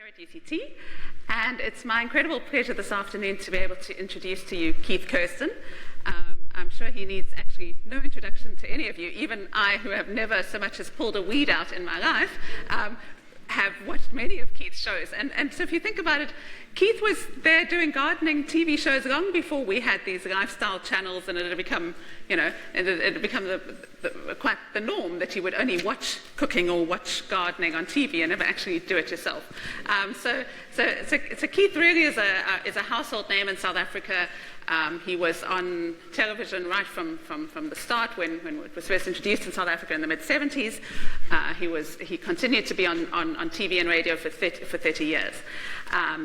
here at UCT, and it's my incredible pleasure this afternoon to be able to introduce to you Keith Kirsten. I'm sure he needs actually no introduction to any of you. Even I, who have never so much as pulled a weed out in my life, have watched many of Keith's shows. And so if you think about it, Keith was there doing gardening TV shows long before we had these lifestyle channels, and it had become, quite the norm that you would only watch cooking or watch gardening on TV and never actually do it yourself. So Keith really is a household name in South Africa. He was on television right from the start when it was first introduced in South Africa in the mid-70s. He continued to be on TV and radio for 30 years.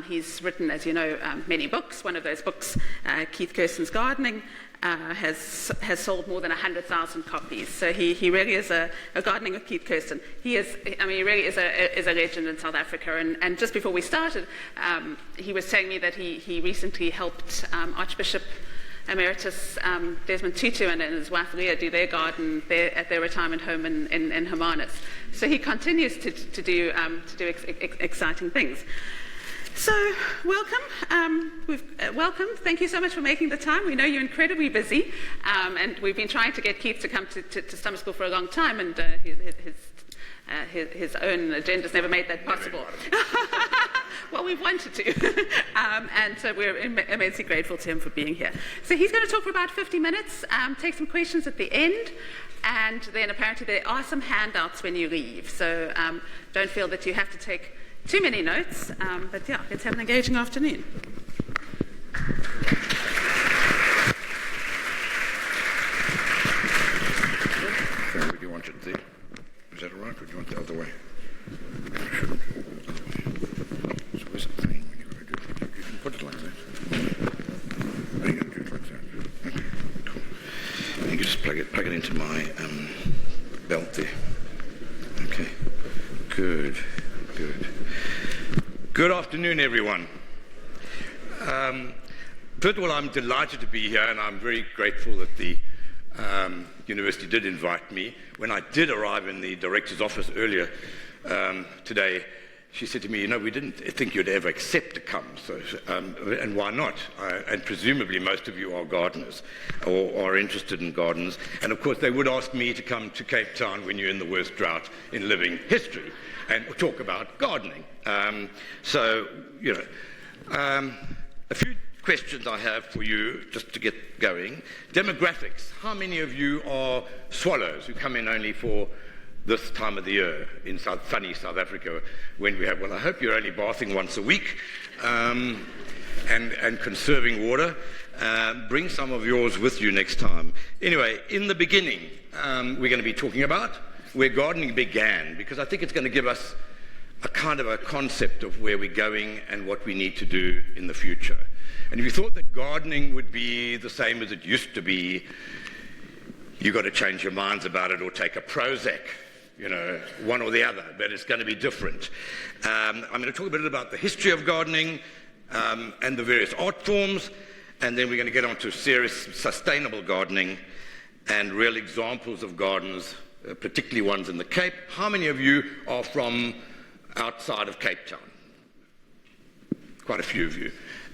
He's written, as you know, many books. One of those books, Keith Kirsten's Gardening, has sold more than 100,000 copies. So he really is a gardening with Keith Kirsten. He really is a legend in South Africa. And just before we started, he was telling me that he recently helped Archbishop Emeritus Desmond Tutu and his wife Leah do their garden there at their retirement home in Hermanus. So he continues to do exciting things. So, welcome. Welcome. Thank you so much for making the time. We know you're incredibly busy, and we've been trying to get Keith to come to summer school for a long time, and his own agenda's never made that possible. Well, we've wanted to, and so we're immensely grateful to him for being here. So he's going to talk for about 50 minutes, take some questions at the end, and then apparently there are some handouts when you leave. So don't feel that you have to take too many notes, but yeah, let's have an engaging afternoon. Where would you want it there? Is that all right? Or do you want the other way? So where's the thing when you're going to do it? You can put it like that. Are you going to do it like that? Okay, cool. You can just plug it into my belt there. Okay, good. Good afternoon, everyone. First of all, I'm delighted to be here, and I'm very grateful that the university did invite me. When I did arrive in the director's office earlier today, she said to me, we didn't think you'd ever accept to come, so, and why not? And presumably most of you are gardeners or are interested in gardens. And of course, they would ask me to come to Cape Town when you're in the worst drought in living history and talk about gardening. A few questions I have for you just to get going. Demographics. How many of you are swallows who come in only for this time of the year in sunny South Africa when we have, I hope you're only bathing once a week and conserving water. Bring some of yours with you next time. Anyway, in the beginning, we're going to be talking about where gardening began, because I think it's going to give us a kind of a concept of where we're going and what we need to do in the future. And if you thought that gardening would be the same as it used to be, you've got to change your minds about it or take a Prozac, one or the other, but it's going to be different. I'm going to talk a bit about the history of gardening and the various art forms, and then we're going to get on to serious sustainable gardening and real examples of gardens, particularly ones in the Cape. How many of you are from outside of Cape Town? Quite a few of you.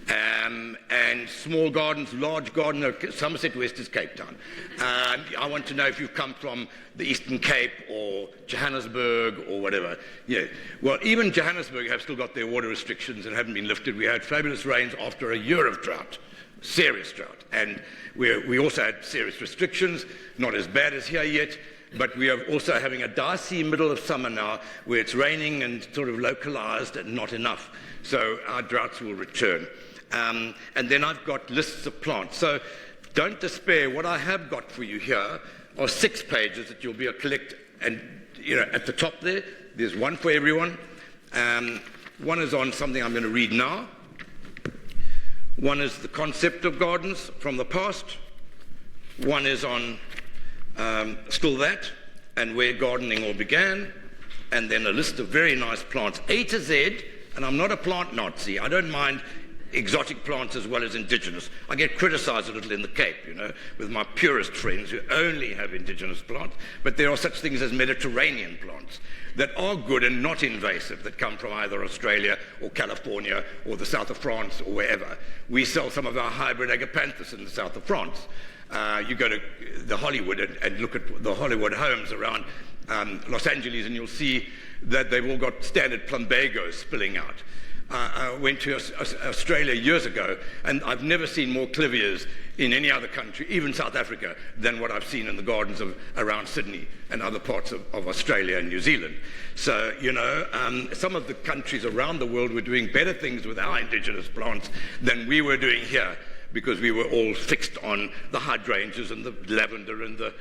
And small gardens, large garden, Somerset West is Cape Town. I want to know if you've come from the Eastern Cape or Johannesburg or whatever. Yeah. Well, even Johannesburg have still got their water restrictions and haven't been lifted. We had fabulous rains after a year of drought, serious drought. And we also had serious restrictions, not as bad as here yet, but we are also having a dicey middle of summer now where it's raining and sort of localized and not enough. So our droughts will return. And then I've got lists of plants. So don't despair. What I have got for you here are 6 pages that you'll be able to collect. And, at the top there's one for everyone. One is on something I'm going to read now. One is the concept of gardens from the past. One is on still that and where gardening all began. And then a list of very nice plants, A to Z. And I'm not a plant Nazi. I don't mind exotic plants as well as indigenous. I get criticized a little in the Cape, with my purist friends who only have indigenous plants, but there are such things as Mediterranean plants that are good and not invasive, that come from either Australia or California or the south of France or wherever. We sell some of our hybrid agapanthus in the south of France. You go to the Hollywood and look at the Hollywood homes around Los Angeles, and you'll see that they've all got standard plumbagos spilling out. I went to Australia years ago, and I've never seen more clivias in any other country, even South Africa, than what I've seen in the gardens around Sydney and other parts of Australia and New Zealand. So, some of the countries around the world were doing better things with our indigenous plants than we were doing here, because we were all fixed on the hydrangeas and the lavender and the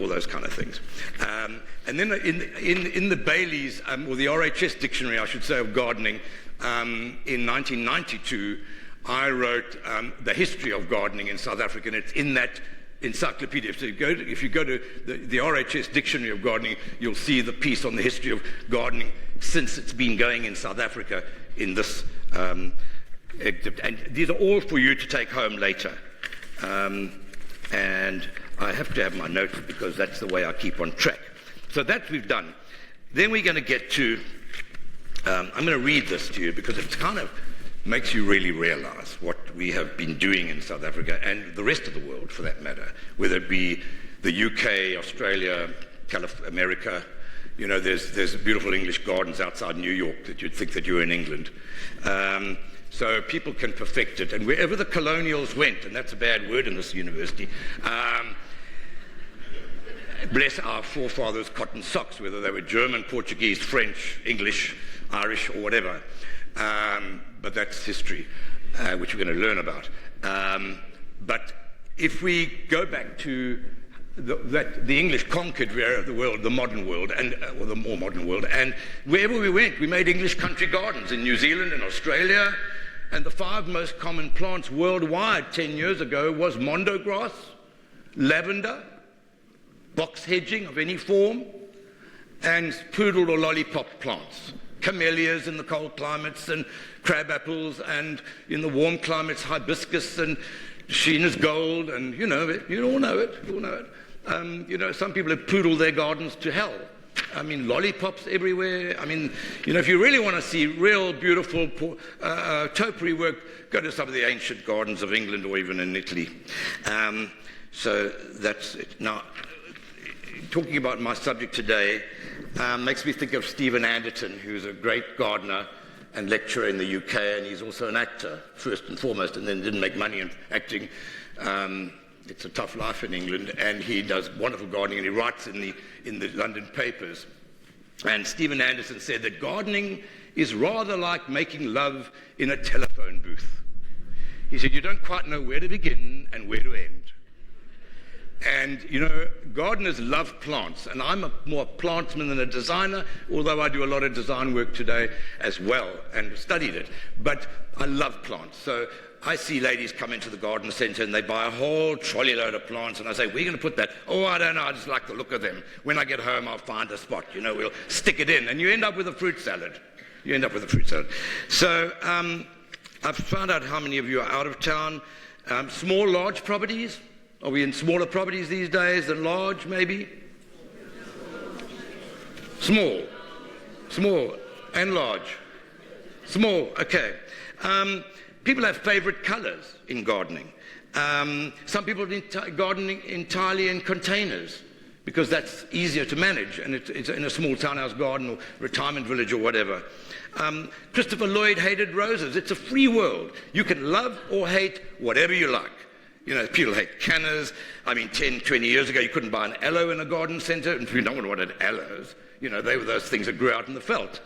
all those kind of things. And then in the Bailey's, or the RHS dictionary, I should say, of gardening, in 1992, I wrote the history of gardening in South Africa, and it's in that encyclopedia. So if you go to the RHS dictionary of gardening, you'll see the piece on the history of gardening since it's been going in South Africa in this exhibit. And these are all for you to take home later. And I have to have my notes because that's the way I keep on track. So that we've done. Then we're going to get to, I'm going to read this to you because it kind of makes you really realize what we have been doing in South Africa and the rest of the world for that matter, whether it be the UK, Australia, America. There's beautiful English gardens outside New York that you'd think that you were in England. So people can perfect it. And wherever the colonials went, and that's a bad word in this university, bless our forefathers' cotton socks, whether they were German, Portuguese, French, English, Irish, or whatever. But that's history, which we're going to learn about. But if we go back to the English conquered the world, the modern world, or the more modern world, and wherever we went, we made English country gardens in New Zealand and Australia, and the 5 most common plants worldwide 10 years ago was mondo grass, lavender, box hedging of any form, and poodle or lollipop plants. Camellias in the cold climates, and crab apples, and in the warm climates, hibiscus and Sheena's gold, and you all know it. Some people have poodled their gardens to hell. I mean, lollipops everywhere. I mean, if you really want to see real beautiful topiary work, go to some of the ancient gardens of England or even in Italy. So that's it. Now, talking about my subject today makes me think of Stephen Anderton, who's a great gardener and lecturer in the UK, and he's also an actor, first and foremost, and then didn't make money in acting. It's a tough life in England, and he does wonderful gardening, and he writes in the London papers. And Stephen Anderson said that gardening is rather like making love in a telephone booth. He said, you don't quite know where to begin and where to end. And, gardeners love plants, and I'm more a plantsman than a designer, although I do a lot of design work today as well, and studied it. But I love plants. So I see ladies come into the garden centre and they buy a whole trolley load of plants, and I say, where are you going to put that? Oh, I don't know, I just like the look of them. When I get home, I'll find a spot, we'll stick it in, and you end up with a fruit salad. So I've found out how many of you are out of town. Small, large properties? Are we in smaller properties these days than large, maybe? Small and large. Small, okay. People have favorite colors in gardening. Some people gardening entirely in containers because that's easier to manage, and it's in a small townhouse garden or retirement village or whatever. Christopher Lloyd hated roses. It's a free world. You can love or hate whatever you like. People hate cannas. 10, 20 years ago, you couldn't buy an aloe in a garden centre, and no one wanted aloes. They were those things that grew out in the veldt.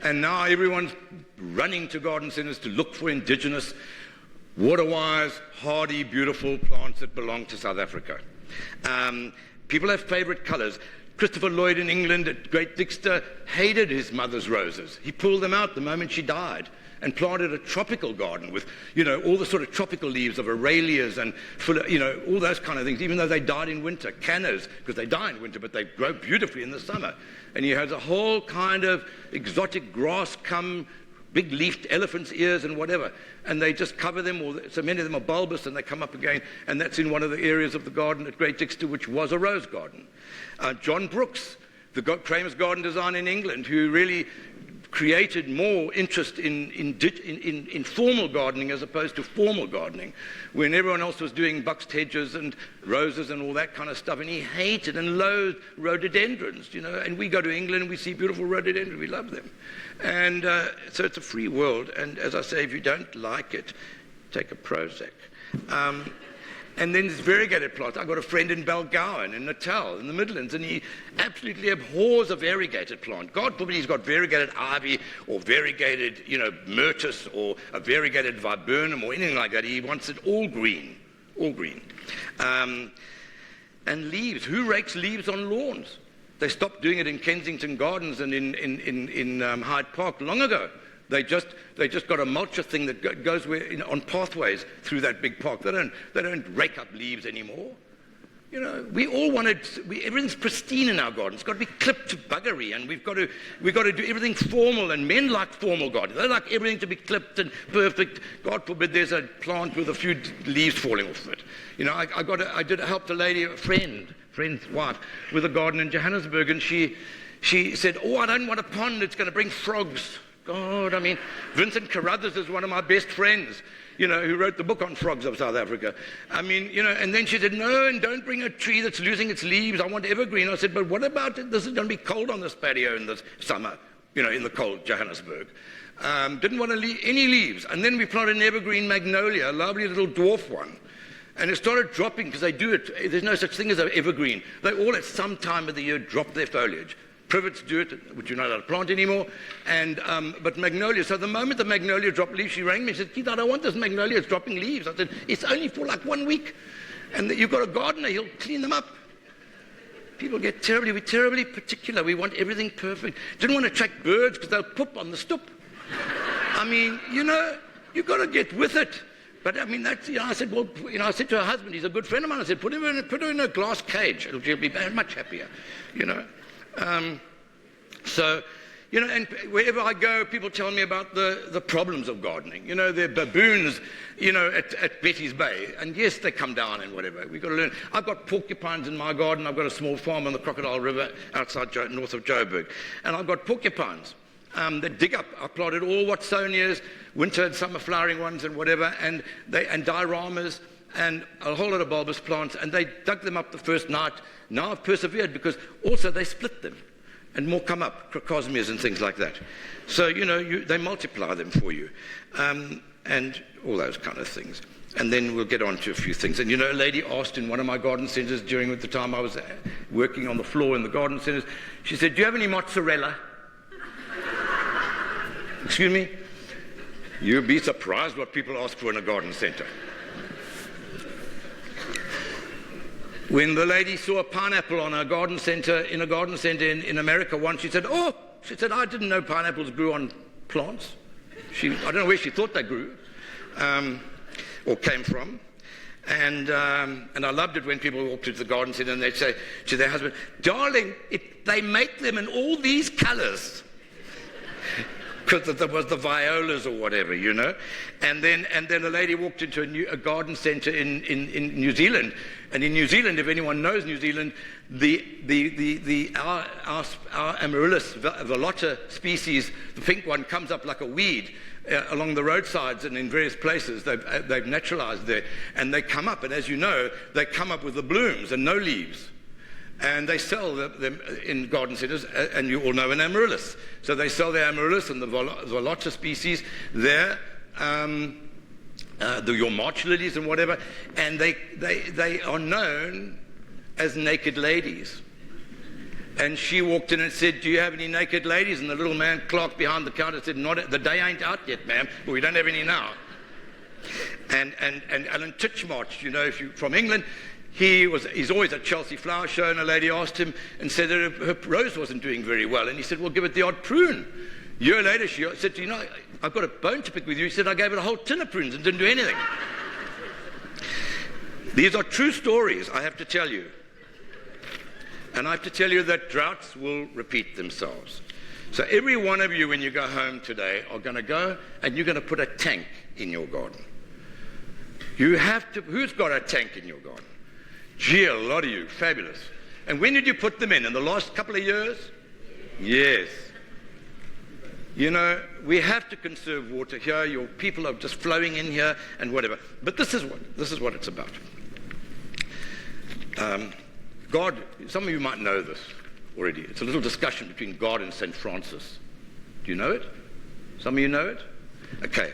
And now everyone's running to garden centres to look for indigenous, water-wise, hardy, beautiful plants that belong to South Africa. People have favourite colours. Christopher Lloyd in England at Great Dixter hated his mother's roses. He pulled them out the moment she died and planted a tropical garden with, all the sort of tropical leaves of aralias and, all those kind of things, even though they died in winter. Cannas, because they die in winter, but they grow beautifully in the summer. And he has a whole kind of exotic grass come big leafed elephant's ears and whatever, and they just cover them, or so many of them are bulbous, and they come up again, and that's in one of the areas of the garden at Great Dixter, which was a rose garden. John Brooks, the Kramer's garden designer in England, who really created more interest in formal gardening as opposed to formal gardening, when everyone else was doing buxed hedges and roses and all that kind of stuff, and he hated and loathed rhododendrons, you know, and we go to England and we see beautiful rhododendrons, we love them. And so it's a free world, and as I say, if you don't like it, take a Prozac. And then there's variegated plants. I've got a friend in Balgowan, in Natal, in the Midlands, and he absolutely abhors a variegated plant. God forbid he's got variegated ivy or variegated, you know, myrtus or a variegated viburnum or anything like that. He wants it all green, all green. And leaves. Who rakes leaves on lawns? They stopped doing it in Kensington Gardens and in Hyde Park long ago. They just got a mulcher thing that goes on pathways through that big park. They don't rake up leaves anymore. You know, we all everything's pristine in our garden. It's got to be clipped to buggery, and we've got to do everything formal. And men like formal gardening. They like everything to be clipped and perfect. God forbid there's a plant with a few leaves falling off it. You know, I helped a lady, a friend's wife, with a garden in Johannesburg, and she said, "Oh, I don't want a pond. It's going to bring frogs." God, I mean, Vincent Carruthers is one of my best friends, you know, who wrote the book on frogs of South Africa. I mean, you know, and then she said, "No, and don't bring a tree that's losing its leaves. I want evergreen." I said, "But what about it? This is going to be cold on this patio in the summer, you know, in the cold Johannesburg." Didn't want any leaves. And then we planted an evergreen magnolia, a lovely little dwarf one. And it started dropping because they do it. There's no such thing as an evergreen. They all at some time of the year drop their foliage. Privets do it, which you're not allowed to plant anymore, but magnolia. So the moment the magnolia dropped leaves, she rang me and said, "Keith, I don't want this magnolia, it's dropping leaves." I said, "It's only for like 1 week, and you've got a gardener, he'll clean them up." People we're terribly particular. We want everything perfect. Didn't want to attract birds because they'll poop on the stoop. I mean, you know, you've got to get with it. But I mean, that's, you know, I said, well, you know, I said to her husband, he's a good friend of mine, I said, put her in a glass cage, she'll be much happier, you know. So, you know, and wherever I go, people tell me about the problems of gardening. You know, there are baboons, you know, at Betty's Bay. And yes, they come down and whatever. We've got to learn. I've got porcupines in my garden. I've got a small farm on the Crocodile River outside north of Joburg. And I've got porcupines that dig up. I planted all Watsonias, winter and summer flowering ones and whatever, and dioramas and a whole lot of bulbous plants. And they dug them up the first night. Now I've persevered because also they split them. And more come up, crocosmias and things like that. So, you know, they multiply them for you. And all those kind of things. And then we'll get on to a few things. And, you know, a lady asked in one of my garden centres during the time I was working on the floor in the garden centres, she said, "Do you have any mozzarella?" Excuse me? You'd be surprised what people ask for in a garden centre. When the lady saw a pineapple on a garden centre, in America once, she said, "Oh," she said, "I didn't know pineapples grew on plants." I don't know where she thought they grew or came from. And I loved it when people walked into the garden centre and they'd say to their husband, "Darling, they make them in all these colours." Because there was the violas or whatever, you know. And then a lady walked into a garden centre in New Zealand. And in New Zealand, if anyone knows New Zealand, our amaryllis velota species, the pink one, comes up like a weed along the roadsides and in various places. They've naturalised there. And they come up, and as you know, they come up with the blooms and no leaves. And they sell them in garden centres, and you all know an amaryllis. So they sell the amaryllis and the velota species there, your March lilies and whatever, and they are known as naked ladies. And she walked in and said, "Do you have any naked ladies?" And the little man clerk behind the counter said, "The day ain't out yet, ma'am, but we don't have any now." And Alan Titchmarsh, you know, if you're from England, he's always at Chelsea Flower Show, and a lady asked him and said that her rose wasn't doing very well, and he said, "Well, give it the odd prune." A year later, she said, "You know, I've got a bone to pick with you." He said, "I gave it a whole tin of prunes and didn't do anything." These are true stories, I have to tell you. And I have to tell you that droughts will repeat themselves. So every one of you, when you go home today, are going to go and you're going to put a tank in your garden. You have to. Who's got a tank in your garden? Gee, a lot of you. Fabulous. And when did you put them in? In the last couple of years? Yes. You know, we have to conserve water here. Your people are just flowing in here and whatever. But this is what it's about. God, some of you might know this already. It's a little discussion between God and St. Francis. Do you know it? Some of you know it? Okay.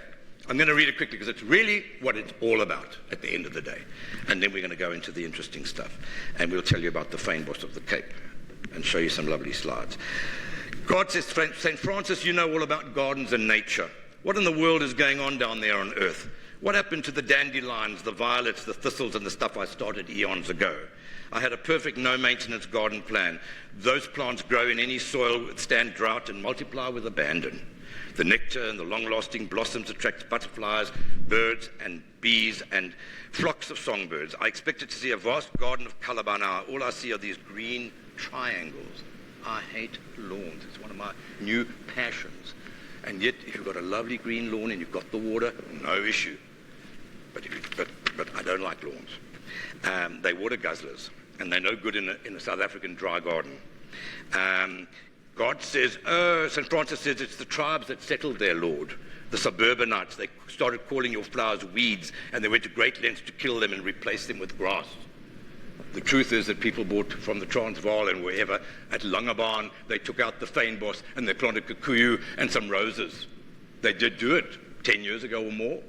I'm going to read it quickly because it's really what it's all about at the end of the day. And then we're going to go into the interesting stuff. And we'll tell you about the fynbos of the Cape and show you some lovely slides. God says, St. Francis, you know all about gardens and nature. What in the world is going on down there on earth? What happened to the dandelions, the violets, the thistles, and the stuff I started eons ago? I had a perfect no-maintenance garden plan. Those plants grow in any soil, withstand drought, and multiply with abandon. The nectar and the long-lasting blossoms attract butterflies, birds, and bees, and flocks of songbirds. I expected to see a vast garden of colour by now. All I see are these green triangles. I hate lawns. It's one of my new passions. And yet, if you've got a lovely green lawn and you've got the water, no issue. But I don't like lawns. They're water guzzlers, and they're no good in a South African dry garden. God says, St. Francis says it's the tribes that settled there, Lord. The suburbanites, they started calling your flowers weeds, and they went to great lengths to kill them and replace them with grass. The truth is that people bought from the Transvaal and wherever, at Langebaan, they took out the fynbos and they planted kikuyu and some roses. They did do it 10 years ago or more.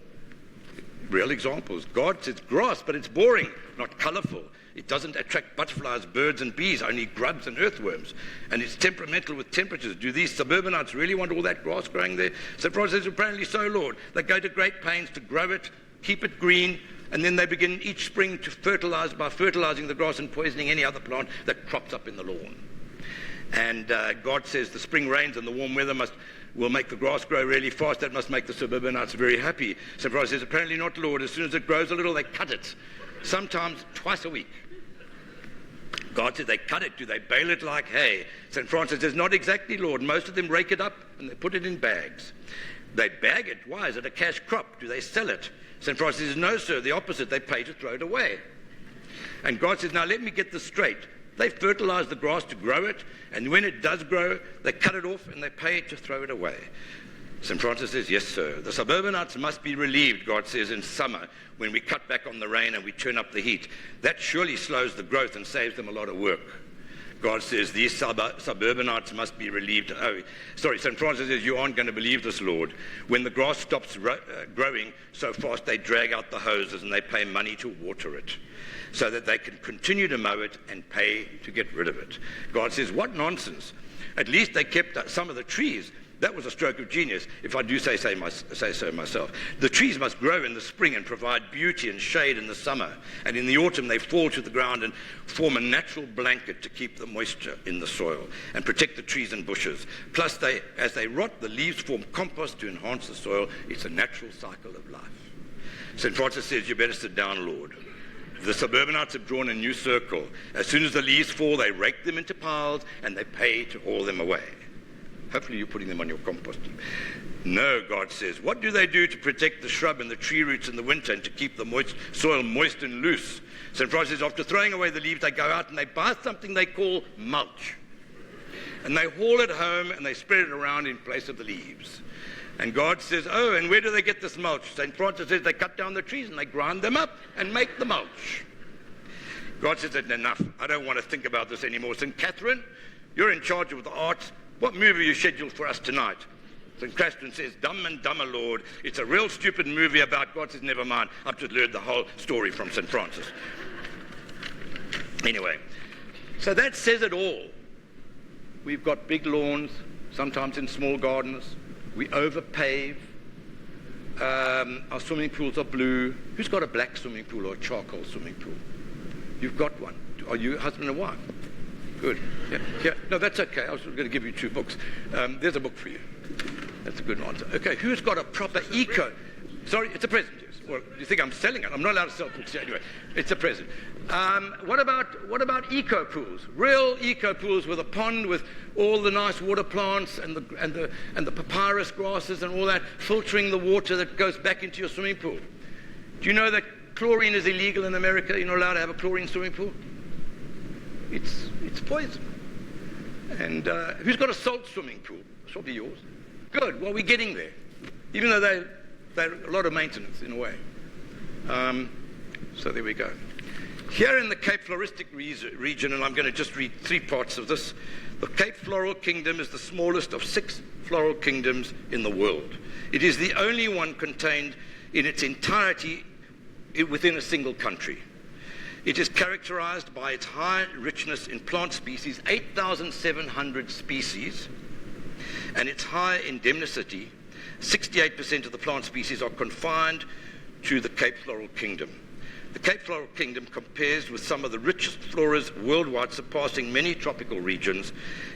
Real examples. God says grass, but it's boring, not colourful. It doesn't attract butterflies, birds and bees, only grubs and earthworms. And it's temperamental with temperatures. Do these suburbanites really want all that grass growing there? So Francis says, apparently so, Lord. They go to great pains to grow it, keep it green, and then they begin each spring to fertilize by fertilizing the grass and poisoning any other plant that crops up in the lawn. And God says the spring rains and the warm weather will make the grass grow really fast. That must make the suburbanites very happy. So Francis says, apparently not, Lord. As soon as it grows a little, they cut it. Sometimes twice a week. God says they cut it. Do they bale it like hay? St. Francis says, not exactly, Lord. Most of them rake it up and they put it in bags. They bag it. Why? Is it a cash crop? Do they sell it? St. Francis says, no, sir. The opposite. They pay to throw it away. And God says, now let me get this straight. They fertilize the grass to grow it, and when it does grow, they cut it off and they pay to throw it away. St. Francis says, yes, sir. The suburbanites must be relieved, God says, in summer when we cut back on the rain and we turn up the heat. That surely slows the growth and saves them a lot of work. God says, these suburbanites must be relieved. St. Francis says, you aren't going to believe this, Lord. When the grass stops growing so fast, they drag out the hoses and they pay money to water it so that they can continue to mow it and pay to get rid of it. God says, what nonsense. At least they kept some of the trees. That was a stroke of genius, if I do say so myself. The trees must grow in the spring and provide beauty and shade in the summer. And in the autumn, they fall to the ground and form a natural blanket to keep the moisture in the soil and protect the trees and bushes. Plus, as they rot, the leaves form compost to enhance the soil. It's a natural cycle of life. St. Francis says, you better sit down, Lord. The suburbanites have drawn a new circle. As soon as the leaves fall, they rake them into piles and they pay to haul them away. Hopefully you're putting them on your compost. No, God says. What do they do to protect the shrub and the tree roots in the winter and to keep the soil moist and loose? St. Francis says, after throwing away the leaves, they go out and they buy something they call mulch. And they haul it home and they spread it around in place of the leaves. And God says, oh, and where do they get this mulch? St. Francis says they cut down the trees and they grind them up and make the mulch. God says, enough. I don't want to think about this anymore. St. Catherine, you're in charge of the arts. What movie are you scheduled for us tonight? St. Catherine says, Dumb and Dumber, Lord. It's a real stupid movie about God says, never mind. I've just learned the whole story from St. Francis. Anyway, so that says it all. We've got big lawns, sometimes in small gardens. We overpave. Our swimming pools are blue. Who's got a black swimming pool or a charcoal swimming pool? You've got one. Are you husband and wife? Good. Yeah. No, that's okay. I was going to give you 2 books. There's a book for you. That's a good answer. Okay, who's got a proper eco? Sorry, it's a present, yes. Well, you think I'm selling it? I'm not allowed to sell books anyway. It's a present. What about eco pools? Real eco pools with a pond with all the nice water plants and the papyrus grasses and all that, filtering the water that goes back into your swimming pool. Do you know that chlorine is illegal in America? You're not allowed to have a chlorine swimming pool. It's poison. And who's got a salt swimming pool? It's probably yours. Good. Well, we're getting there, even though they're a lot of maintenance in a way. So there we go. Here in the Cape Floristic region, and I'm going to just read 3 parts of this, the Cape Floral Kingdom is the smallest of 6 floral kingdoms in the world. It is the only one contained in its entirety within a single country. It is characterized by its high richness in plant species, 8,700 species, and its high endemicity. 68% of the plant species are confined to the Cape Floral Kingdom. The Cape Floral Kingdom compares with some of the richest floras worldwide, surpassing many tropical regions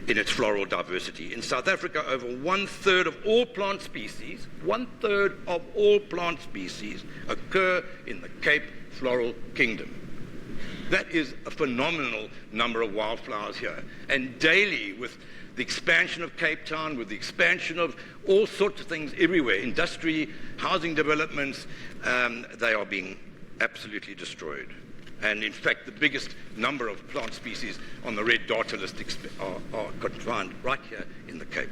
in its floral diversity. In South Africa, over 1/3 of all plant species, 1/3 of all plant species occur in the Cape Floral Kingdom. That is a phenomenal number of wildflowers here. And daily, with the expansion of Cape Town, with the expansion of all sorts of things everywhere, industry, housing developments, they are being absolutely destroyed. And in fact, the biggest number of plant species on the red data list are confined right here in the Cape.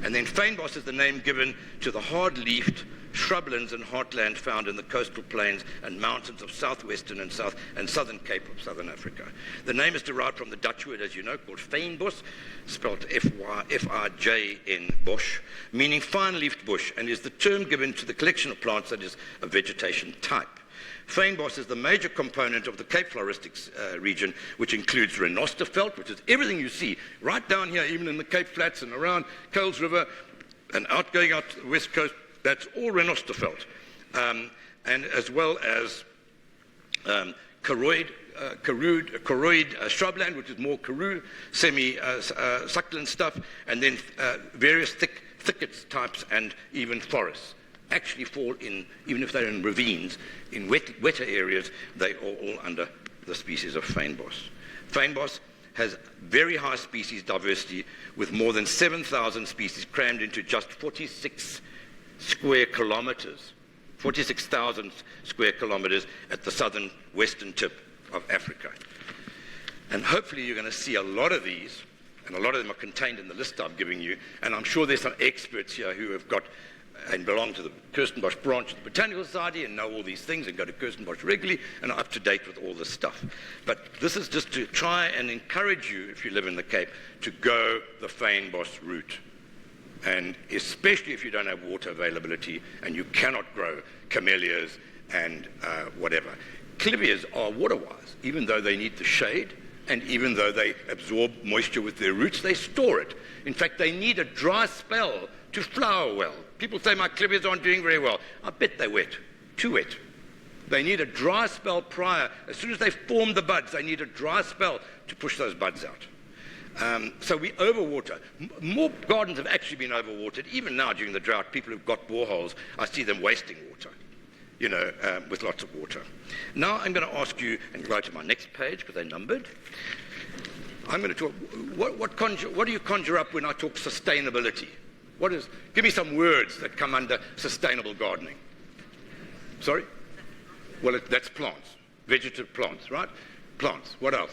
And then fynbos is the name given to the hard-leafed shrublands and heartland found in the coastal plains and mountains of southwestern and southern Cape of southern Africa. The name is derived from the Dutch word, as you know, called fynbos, spelled F-I-J-N, bush, meaning fine-leafed bush, and is the term given to the collection of plants that is a vegetation type. Fynbos is the major component of the Cape Floristics region, which includes renosterveld, which is everything you see right down here, even in the Cape Flats and around Kuils River and going out to the west coast. That's all renosterveld, and as well as Koroid shrubland, which is more karoo, semi-succulent stuff, and then various thickets types and even forests. Actually fall in, even if they're in ravines, in wetter areas, they are all under the species of fynbos. Fynbos has very high species diversity, with more than 7,000 species crammed into just 46 square kilometers, 46,000 square kilometers at the southern western tip of Africa. And hopefully you're going to see a lot of these, and a lot of them are contained in the list I'm giving you, and I'm sure there's some experts here who have got and belong to the Kirstenbosch branch of the Botanical Society and know all these things and go to Kirstenbosch regularly and are up to date with all this stuff. But this is just to try and encourage you, if you live in the Cape, to go the fynbos route. And especially if you don't have water availability and you cannot grow camellias and whatever. Clivias are water-wise, even though they need the shade and even though they absorb moisture with their roots, they store it. In fact, they need a dry spell to flower well. People say my clivias aren't doing very well. I bet they're wet, too wet. They need a dry spell prior. As soon as they form the buds, they need a dry spell to push those buds out. So we overwater. More gardens have actually been overwatered. Even now during the drought, people who've got boreholes, I see them wasting water, with lots of water. Now I'm going to ask you, and go to my next page because they're numbered. I'm going to talk, what do you conjure up when I talk sustainability? Give me some words that come under sustainable gardening. Sorry? Well, that's plants, vegetative plants, right? Plants. What else?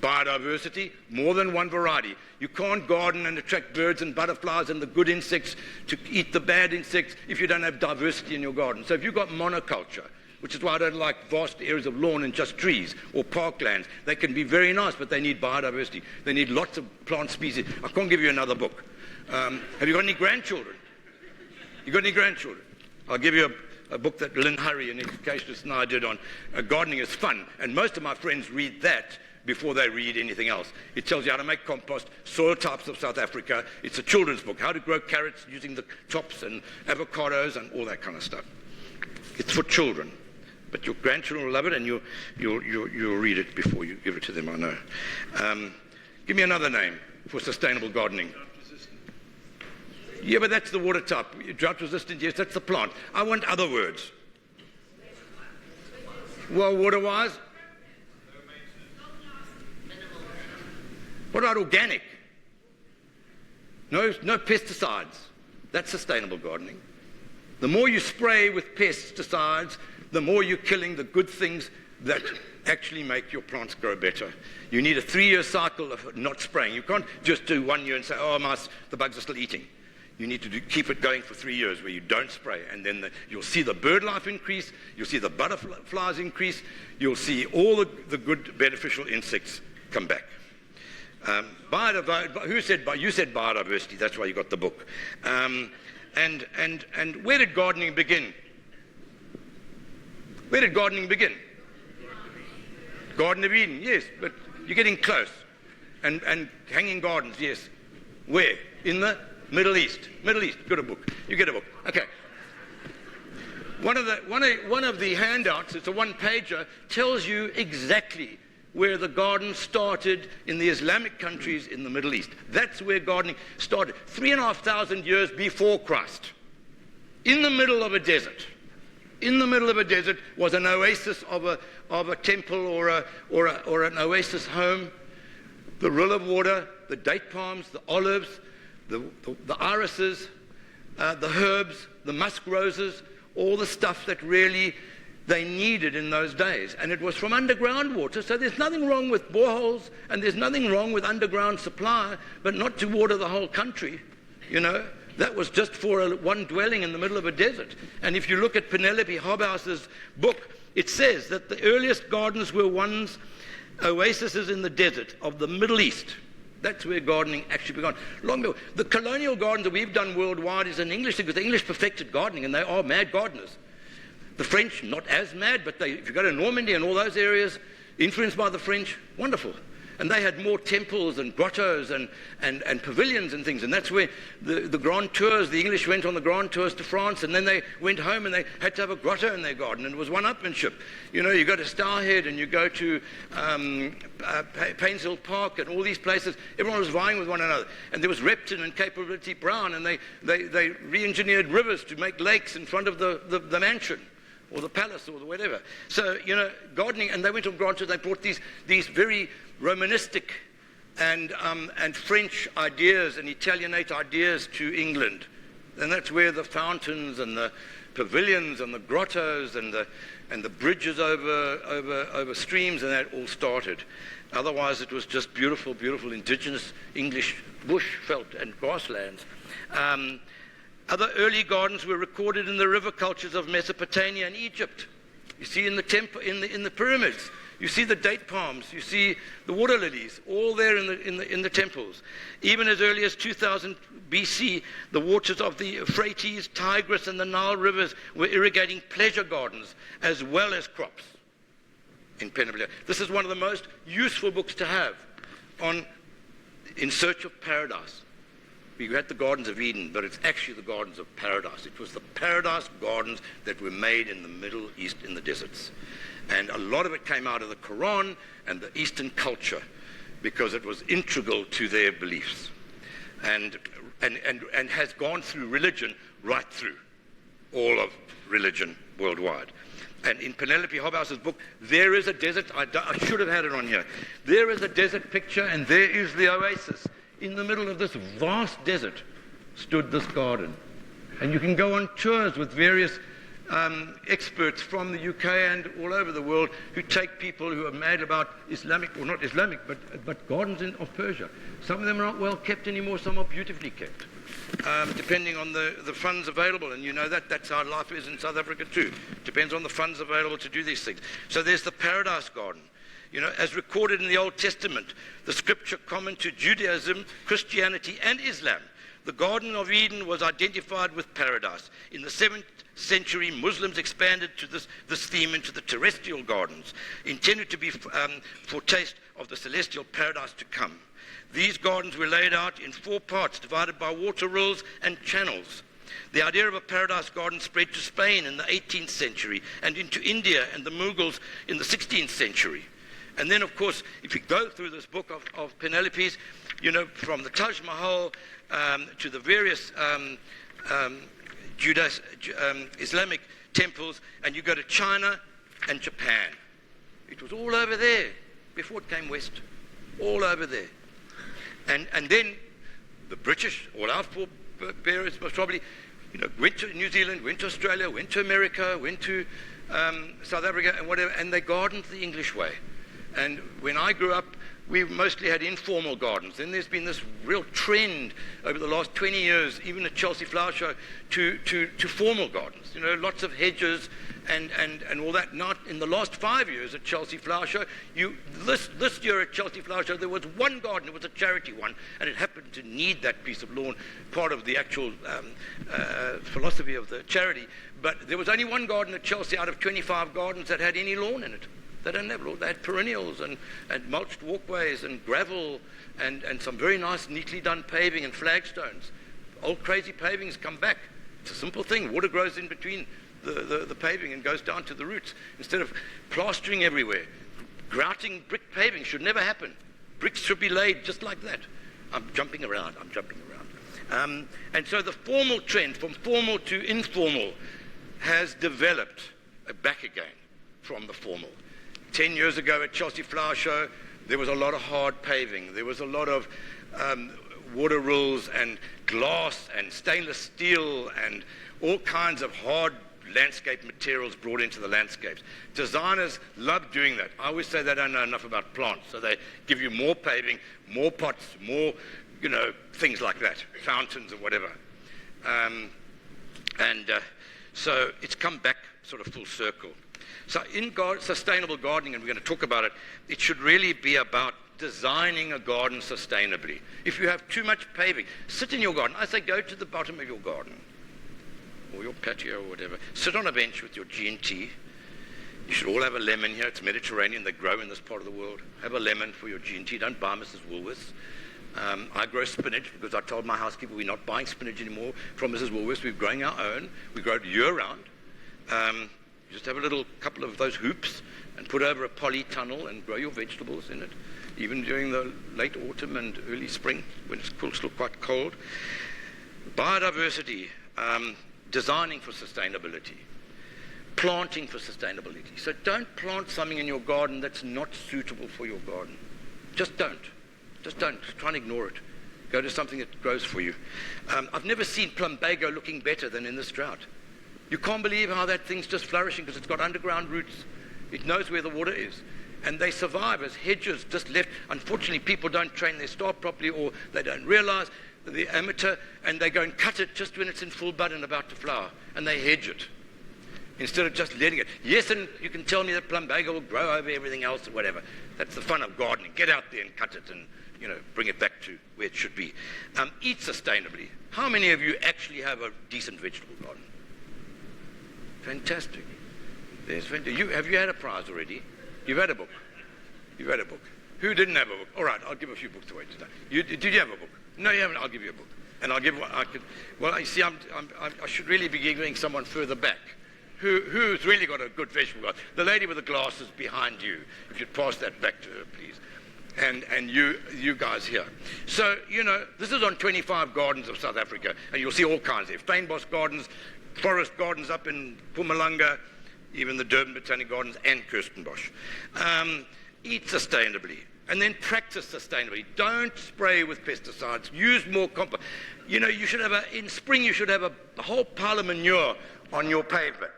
Biodiversity, more than one variety. You can't garden and attract birds and butterflies and the good insects to eat the bad insects if you don't have diversity in your garden. So if you've got monoculture, which is why I don't like vast areas of lawn and just trees, or parklands, they can be very nice, but they need biodiversity. They need lots of plant species. I can't give you another book. Have you got any grandchildren? You got any grandchildren? I'll give you a book that Lynn Hurry, an educationist, and I did on gardening is fun. And most of my friends read that before they read anything else. It tells you how to make compost, soil types of South Africa. It's a children's book, how to grow carrots using the tops and avocados and all that kind of stuff. It's for children. But your grandchildren will love it, and you'll read it before you give it to them, I know. Give me another name for sustainable gardening. Yeah, but that's the water type. Drought resistant, yes, that's the plant. I want other words. Well, water-wise? What about organic? No pesticides. That's sustainable gardening. The more you spray with pesticides, the more you're killing the good things that actually make your plants grow better. You need a 3-year cycle of not spraying. You can't just do 1 year and say, oh, the bugs are still eating. You need to keep it going for 3 years where you don't spray. And then you'll see the bird life increase. You'll see the butterflies increase. You'll see all the good beneficial insects come back. You said biodiversity. That's why you got the book. And where did gardening begin? Where did gardening begin? Garden of Eden, yes, but you're getting close. And hanging gardens, yes. Where? In the Middle East. Middle East, got a book. You get a book. Okay. One of the handouts, it's a one-pager, tells you exactly where the garden started in the Islamic countries in the Middle East. That's where gardening started. 3,500 years before Christ. In the middle of a desert. In the middle of a desert was an oasis of a temple or an oasis home. The rill of water, the date palms, the olives, the irises, the herbs, the musk roses, all the stuff that really they needed in those days. And it was from underground water, so there's nothing wrong with boreholes and there's nothing wrong with underground supply, but not to water the whole country, you know. That was just for one dwelling in the middle of a desert. And if you look at Penelope Hobhouse's book, it says that the earliest gardens were oases in the desert of the Middle East. That's where gardening actually began. Long ago, the colonial gardens that we've done worldwide is an English thing, because the English perfected gardening, and they are mad gardeners. The French, not as mad, but if you go to Normandy and all those areas, influenced by the French, wonderful. And they had more temples and grottos and pavilions and things. And that's where the grand tours, the English went on the grand tours to France, and then they went home and they had to have a grotto in their garden. And it was one-upmanship. You know, you go to Stourhead and you go to Painshill Park and all these places. Everyone was vying with one another. And there was Repton and Capability Brown, and they re-engineered rivers to make lakes in front of the mansion, or the palace, or the whatever. So, you know, gardening, and they went on grand tours. They brought these very Romanistic and French ideas and Italianate ideas to England. And that's where the fountains and the pavilions and the grottos and the bridges over streams and that all started. Otherwise, it was just beautiful, beautiful indigenous English bush, veld and grasslands. Other early gardens were recorded in the river cultures of Mesopotamia and Egypt. You see in the pyramids. You see the date palms, you see the water lilies, all there in the temples. Even as early as 2000 BC, the waters of the Euphrates, Tigris, and the Nile rivers were irrigating pleasure gardens as well as crops in Pannonia. This is one of the most useful books to have on In Search of Paradise. We had the Gardens of Eden, but it's actually the Gardens of Paradise. It was the paradise gardens that were made in the Middle East in the deserts. And a lot of it came out of the Quran and the Eastern culture because it was integral to their beliefs. And has gone through religion right through all of religion worldwide. And in Penelope Hobhouse's book, there is a desert. I should have had it on here. There is a desert picture, and there is the oasis. In the middle of this vast desert stood this garden. And you can go on tours with various experts from the UK and all over the world who take people who are mad about Islamic, or not Islamic, but gardens of Persia. Some of them are not well kept anymore, some are beautifully kept, depending on the funds available. And you know that's how life is in South Africa too. Depends on the funds available to do these things. So there's the Paradise Garden. You know, as recorded in the Old Testament, the scripture common to Judaism, Christianity, and Islam, the Garden of Eden was identified with paradise. In the 7th century, Muslims expanded to this theme into the terrestrial gardens, intended to be foretaste of the celestial paradise to come. These gardens were laid out in 4 parts, divided by water rills and channels. The idea of a paradise garden spread to Spain in the 18th century and into India and the Mughals in the 16th century. And then, of course, if you go through this book of Penelope's, you know, from the Taj Mahal to the various Islamic temples, and you go to China and Japan. It was all over there before it came west, all over there. And then the British, all our forebears most probably, you know, went to New Zealand, went to Australia, went to America, went to South Africa and whatever, and they gardened the English way. And when I grew up, we mostly had informal gardens. Then there's been this real trend over the last 20 years, even at Chelsea Flower Show, to formal gardens. You know, lots of hedges and all that. Not in the last 5 years at Chelsea Flower Show. This year at Chelsea Flower Show, there was one garden. It was a charity one, and it happened to need that piece of lawn, part of the actual philosophy of the charity. But there was only one garden at Chelsea out of 25 gardens that had any lawn in it. They don't have lawn. They had perennials and mulched walkways and gravel and some very nice, neatly done paving and flagstones. Old crazy pavings come back. It's a simple thing. Water grows in between the paving and goes down to the roots. Instead of plastering everywhere, grouting brick paving should never happen. Bricks should be laid just like that. I'm jumping around. And so the formal trend from formal to informal has developed back again from the formal. 10 years ago at Chelsea Flower Show, there was a lot of hard paving. There was a lot of water rills and glass and stainless steel and all kinds of hard landscape materials brought into the landscapes. Designers love doing that. I always say they don't know enough about plants, so they give you more paving, more pots, more, you know, things like that, fountains or whatever. So it's come back sort of full circle. So in sustainable gardening, and we're going to talk about it, it should really be about designing a garden sustainably. If you have too much paving, sit in your garden. I say go to the bottom of your garden or your patio or whatever. Sit on a bench with your G&T. You should all have a lemon here. It's Mediterranean. They grow in this part of the world. Have a lemon for your G&T. Don't buy Mrs. Woolworths. I grow spinach because I told my housekeeper we're not buying spinach anymore from Mrs. Woolworths. We're growing our own. We grow it year-round. Just have a little couple of those hoops and put over a polytunnel and grow your vegetables in it, even during the late autumn and early spring when it's still quite cold. Biodiversity, designing for sustainability, planting for sustainability. So don't plant something in your garden that's not suitable for your garden. Just don't. Just don't. Just try and ignore it. Go to something that grows for you. I've never seen plumbago looking better than in this drought. You can't believe how that thing's just flourishing because it's got underground roots. It knows where the water is. And they survive as hedges just left. Unfortunately, people don't train their staff properly or they don't realize the amateur and they go and cut it just when it's in full bud and about to flower. And they hedge it instead of just letting it. Yes, and you can tell me that plumbago will grow over everything else or whatever. That's the fun of gardening. Get out there and cut it and, you know, bring it back to where it should be. Eat sustainably. How many of you actually have a decent vegetable garden? Fantastic. Have you had a prize already? You've had a book. You've had a book. Who didn't have a book? All right, I'll give a few books away today. Did you have a book? No, you haven't. I'll give you a book. And I'll give one. Well, you see, I should really be giving someone further back. Who's really got a good vegetable garden? The lady with the glasses behind you. If you'd pass that back to her, please. And you guys here. So, you know, this is on 25 gardens of South Africa, and you'll see all kinds there. Fynbos gardens, forest gardens up in Mpumalanga, even the Durban Botanic Gardens and Kirstenbosch. Eat sustainably and then practice sustainably. Don't spray with pesticides. Use more compost. You know, in spring you should have a whole pile of manure on your pavement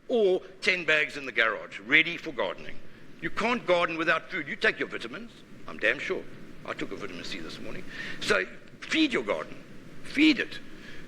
or 10 bags in the garage ready for gardening. You can't garden without food. You take your vitamins, I'm damn sure. I took a vitamin C this morning. So feed your garden. Feed it.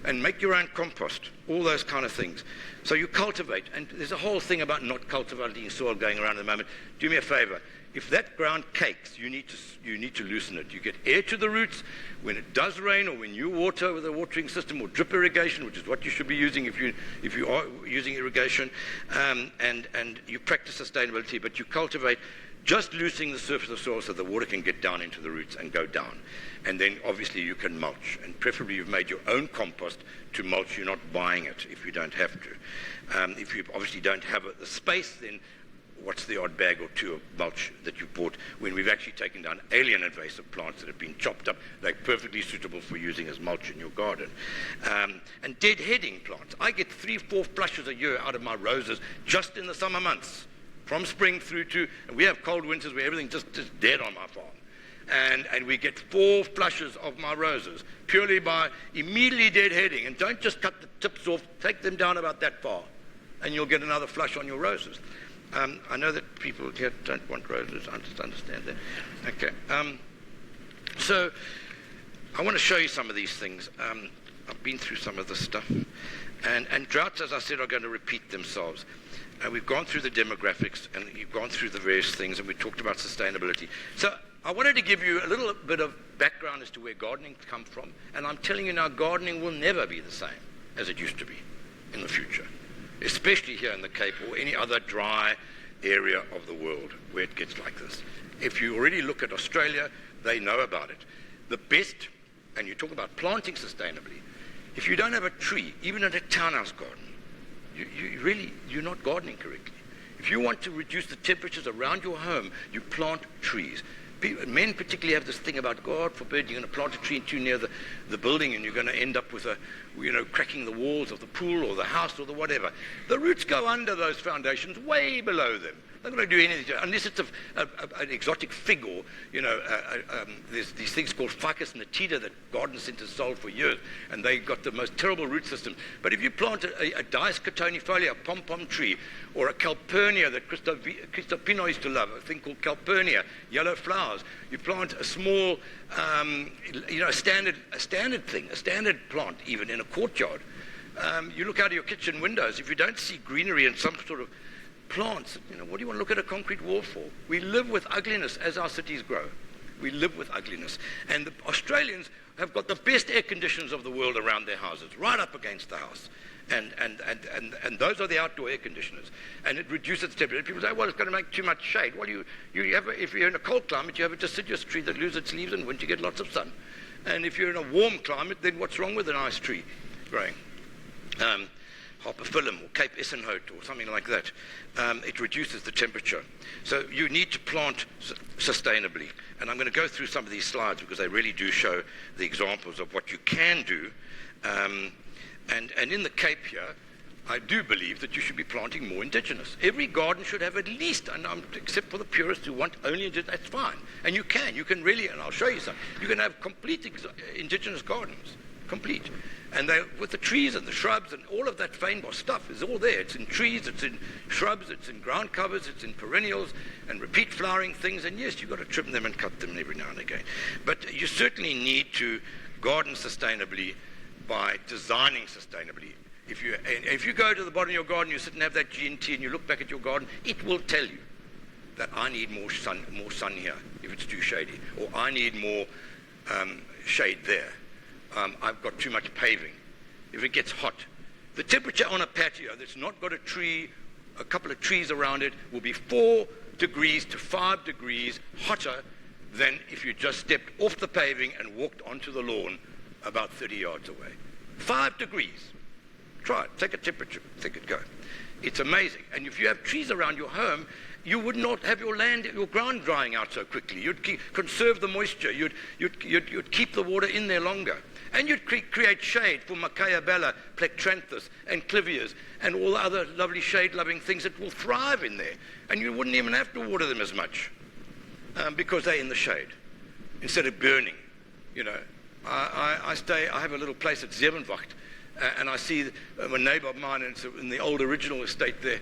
And make your own compost, all those kind of things. So you cultivate, and there's a whole thing about not cultivating soil going around at the moment. Do me a favor. If that ground cakes, you need to loosen it. You get air to the roots. When it does rain, or when you water with a watering system or drip irrigation, which is what you should be using if you are using irrigation, and you practice sustainability, but you cultivate, just loosening the surface of the soil so the water can get down into the roots and go down. And then obviously you can mulch, and preferably you've made your own compost to mulch. You're not buying it if you don't have to. If you obviously don't have the space, then what's the odd bag or two of mulch that you bought when we've actually taken down alien invasive plants that have been chopped up. They're perfectly suitable for using as mulch in your garden. And deadheading plants. I get 3-4 flushes a year out of my roses just in the summer months, from spring through to, and we have cold winters where everything just is dead on my farm. And we get 4 flushes of my roses purely by immediately deadheading. And don't just cut the tips off, take them down about that far, and you'll get another flush on your roses. I know that people here don't want roses. I just understand that. Okay. So I want to show you some of these things. I've been through some of this stuff. And droughts, as I said, are going to repeat themselves. We've gone through the demographics, and you've gone through the various things, and we talked about sustainability. So I wanted to give you a little bit of background as to where gardening comes from. And I'm telling you now, gardening will never be the same as it used to be in the future, especially here in the Cape or any other dry area of the world where it gets like this. If you already look at Australia, they know about it. The best, and you talk about planting sustainably, if you don't have a tree, even in a townhouse garden, you're not gardening correctly. If you want to reduce the temperatures around your home, you plant trees. Men particularly have this thing about, God forbid, you're going to plant a tree too near the building and you're going to end up with cracking the walls of the pool or the house or the whatever. The roots go under those foundations, way below them. They're not going to do anything, unless it's an exotic fig or, there's these things called Ficus natida that garden centers sold for years, and they got the most terrible root system. But if you plant a Diascotonifolia, a pom-pom tree, or a Calpurnia that Cristopino used to love, a thing called Calpurnia, yellow flowers, you plant a small, a standard thing, a standard plant even in a courtyard. You look out of your kitchen windows, if you don't see greenery and some sort of plants, what do you want to look at a concrete wall for? We live with ugliness as our cities grow. We live with ugliness. And the Australians have got the best air conditions of the world around their houses, right up against the house. And those are the outdoor air conditioners. And it reduces the temperature. People say, well, it's going to make too much shade. Well, you have if you're in a cold climate, you have a deciduous tree that loses its leaves in winter, you get lots of sun. And if you're in a warm climate, then what's wrong with a nice tree growing? Harpaphyllum or Cape Essenhout or something like that. It reduces the temperature. So you need to plant sustainably. And I'm going to go through some of these slides because they really do show the examples of what you can do. And in the Cape here, I do believe that you should be planting more indigenous. Every garden should have at least, except for the purists who want only indigenous, that's fine. And you can really, and I'll show you some, you can have complete indigenous gardens. Complete. And with the trees and the shrubs and all of that feinboss stuff is all there. It's in trees, it's in shrubs, it's in ground covers, it's in perennials and repeat flowering things. And yes, you've got to trim them and cut them every now and again. But you certainly need to garden sustainably by designing sustainably. If you go to the bottom of your garden, you sit and have that G&T and you look back at your garden, it will tell you that I need more sun here if it's too shady, or I need more shade there. I've got too much paving. If it gets hot, the temperature on a patio that's not got a couple of trees around it, will be 4 degrees to 5 degrees hotter than if you just stepped off the paving and walked onto the lawn about 30 yards away. 5 degrees. Try it. Take a temperature. Take it. Go. It's amazing. And if you have trees around your home, you would not have your ground drying out so quickly. You'd conserve the moisture. You'd keep the water in there longer. And you'd create shade for Macaea bella, Plectranthus, and Clivias, and all the other lovely shade-loving things that will thrive in there. And you wouldn't even have to water them as much because they're in the shade instead of burning. I have a little place at Zevenwacht, and I see a neighbour of mine in the old original estate there,